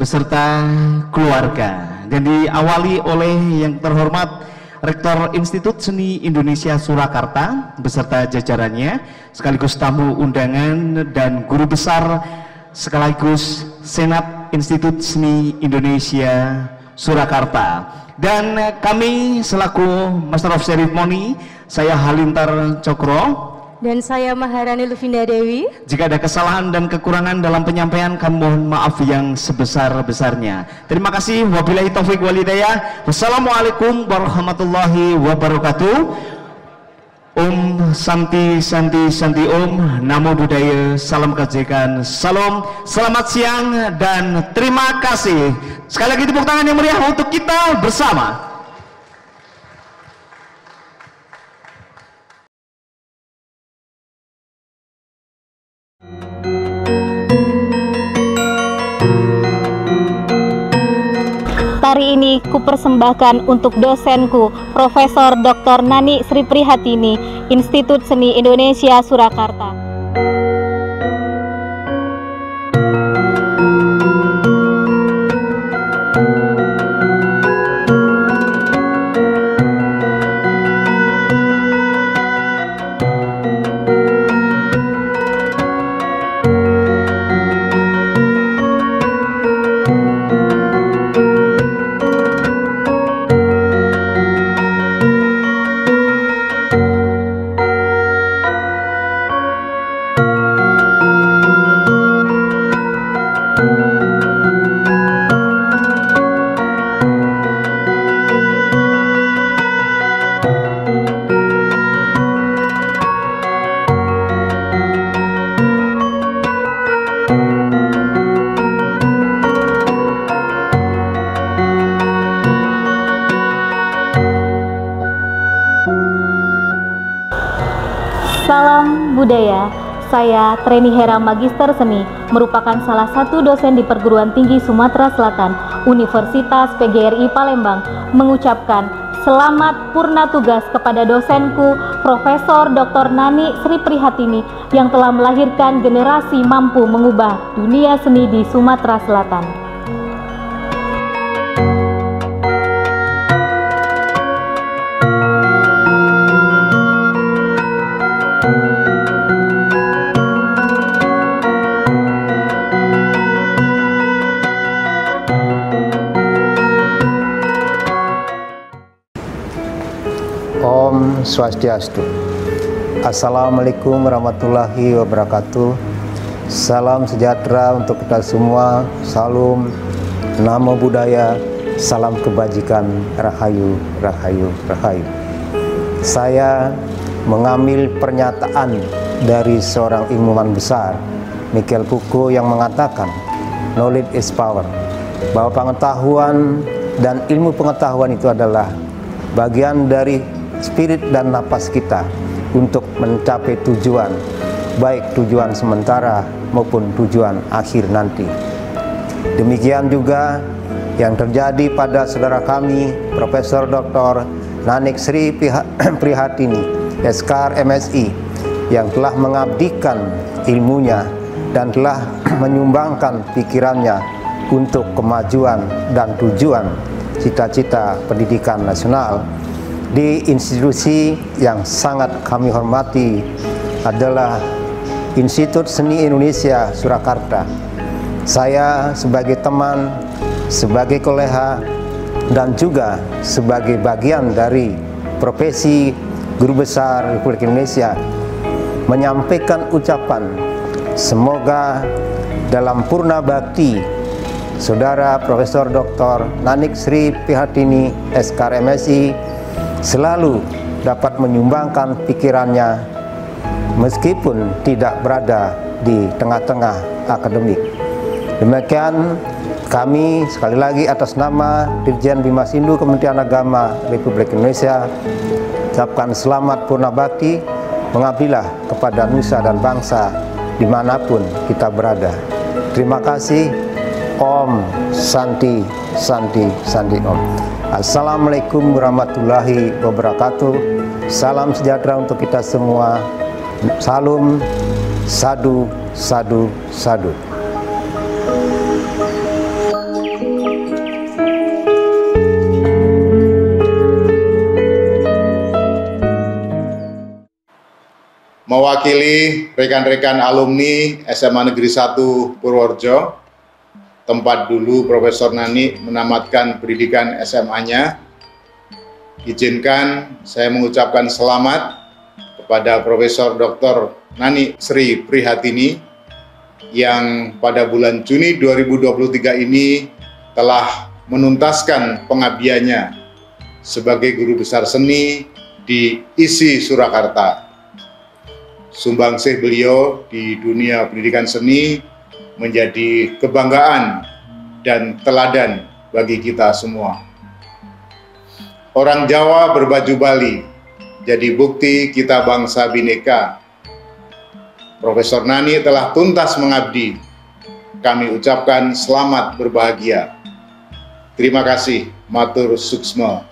beserta keluarga, dan diawali oleh yang terhormat Rektor Institut Seni Indonesia Surakarta beserta jajarannya, sekaligus tamu undangan dan guru besar sekaligus Senat Institut Seni Indonesia Surakarta. Dan kami selaku Master of Ceremony, saya Halintar Cokro dan saya Maharani Luvinda Dewi. Jika ada kesalahan dan kekurangan dalam penyampaian, kami mohon maaf yang sebesar-besarnya. Terima kasih. Wabillahi taufik walhidayah. Wassalamualaikum warahmatullahi wabarakatuh. Santi Santi Santi Namo Buddhaya, salam kebajikan, salam, selamat siang dan terima kasih. Sekali lagi tepuk tangan yang meriah untuk kita bersama. Tari ini kupersembahkan untuk dosenku, Profesor Dr. Nani Sri Prihatini, Institut Seni Indonesia Surakarta. Salam budaya. Saya Treni Hera Magister Seni, merupakan salah satu dosen di Perguruan Tinggi Sumatera Selatan, Universitas PGRI Palembang, mengucapkan selamat purna tugas kepada dosenku, Profesor Dr. Nani Sri Prihatini, yang telah melahirkan generasi mampu mengubah dunia seni di Sumatera Selatan. Om Swastiastu. Assalamualaikum warahmatullahi wabarakatuh. Salam sejahtera untuk kita semua. Salam, Namo Buddhaya, salam kebajikan, Rahayu, Rahayu, Rahayu. Saya mengambil pernyataan dari seorang ilmuwan besar, Michael Foucault, yang mengatakan knowledge is power, bahwa pengetahuan dan ilmu pengetahuan itu adalah bagian dari spirit dan napas kita untuk mencapai tujuan, baik tujuan sementara maupun tujuan akhir nanti. Demikian juga yang terjadi pada saudara kami, Profesor Dr. Nani Sri Prihatini, SKR MSI, yang telah mengabdikan ilmunya dan telah menyumbangkan pikirannya untuk kemajuan dan tujuan cita-cita pendidikan nasional di institusi yang sangat kami hormati adalah Institut Seni Indonesia Surakarta. Saya sebagai teman, sebagai kolega, dan juga sebagai bagian dari profesi Guru Besar Republik Indonesia menyampaikan ucapan semoga dalam purna bakti Saudara Profesor Dr. Nani Sri Prihatini, SKR MSI, selalu dapat menyumbangkan pikirannya meskipun tidak berada di tengah-tengah akademik. Demikian Kami sekali lagi atas nama Dirjen Bima Sindu Kementerian Agama Republik Indonesia ucapkan selamat Purna Bakti, mengabdilah kepada nusa dan bangsa dimanapun kita berada. Terima kasih. Om Santi Santi Santi Om. Assalamualaikum warahmatullahi wabarakatuh. Salam sejahtera untuk kita semua. Salam sadu sadu sadu. Mewakili rekan-rekan alumni SMA Negeri 1 Purworejo, tempat dulu Profesor Nani menamatkan pendidikan SMA-nya, izinkan saya mengucapkan selamat kepada Profesor Dr. Nani Sri Prihatini yang pada bulan Juni 2023 ini telah menuntaskan pengabdiannya sebagai guru besar seni di ISI Surakarta. Sumbangsih beliau di dunia pendidikan seni menjadi kebanggaan dan teladan bagi kita semua. Orang Jawa berbaju Bali, jadi bukti kita bangsa bineka. Profesor Nani telah tuntas mengabdi. Kami ucapkan selamat berbahagia. Terima kasih, matur suksma.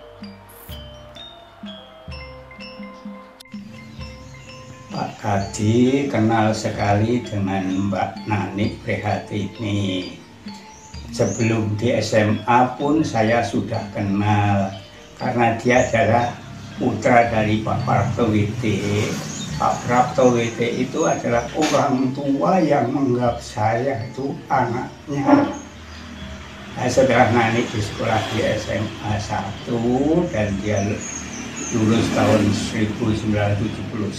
Pak Kadi kenal sekali dengan Mbak Nani Prihatini. Sebelum di SMA pun saya sudah kenal, karena dia adalah putra dari Pak Praptowiti. Pak Praptowiti itu adalah orang tua yang menganggap saya itu anaknya. Nah, setelah Nani di sekolah di SMA 1 dan dia lulus tahun 1971,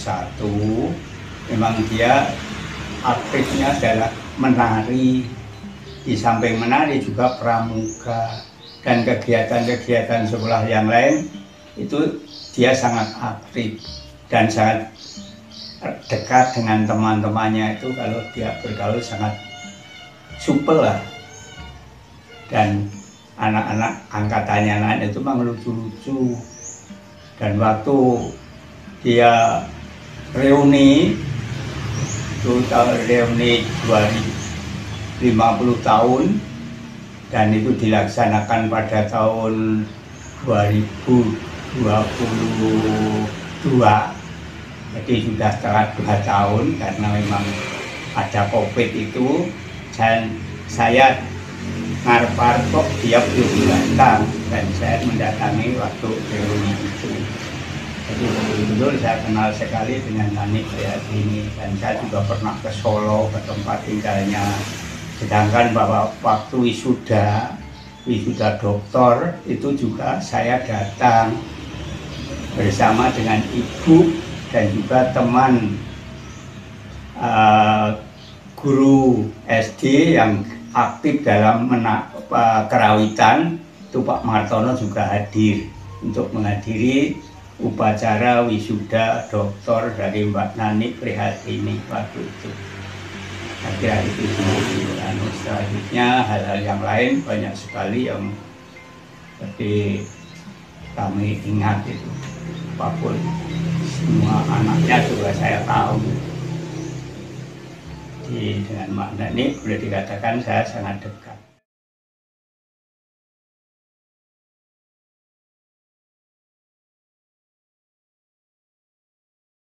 memang dia aktifnya adalah menari, di samping menari juga pramuka dan kegiatan-kegiatan sekolah yang lain itu dia sangat aktif dan sangat dekat dengan teman-temannya. Itu kalau dia bergaul sangat supel lah, dan anak-anak angkatannya lain itu memang lucu-lucu. Dan waktu dia reuni, itu reuni 50 tahun, dan itu dilaksanakan pada tahun 2022. Jadi sudah telat 2 tahun karena memang ada COVID itu. Saya ngarep kok dia belum datang, dan saya mendatangi waktu reuni itu. Jadi betul-betul saya kenal sekali dengan Nani Prihatini, dan saya juga pernah ke Solo, ke tempat tinggalnya. Sedangkan bahwa waktu wisuda doktor itu juga saya datang bersama dengan ibu dan juga teman guru SD yang aktif dalam kerawitan, itu Pak Martono juga hadir untuk menghadiri upacara wisuda doktor dari Mbak Nani Prihatini waktu itu. Akhirnya itu selanjutnya hal-hal yang lain banyak sekali yang seperti kami ingat itu. Apapun semua anaknya juga saya tahu. Dengan Mbak Nani boleh dikatakan saya sangat dekat.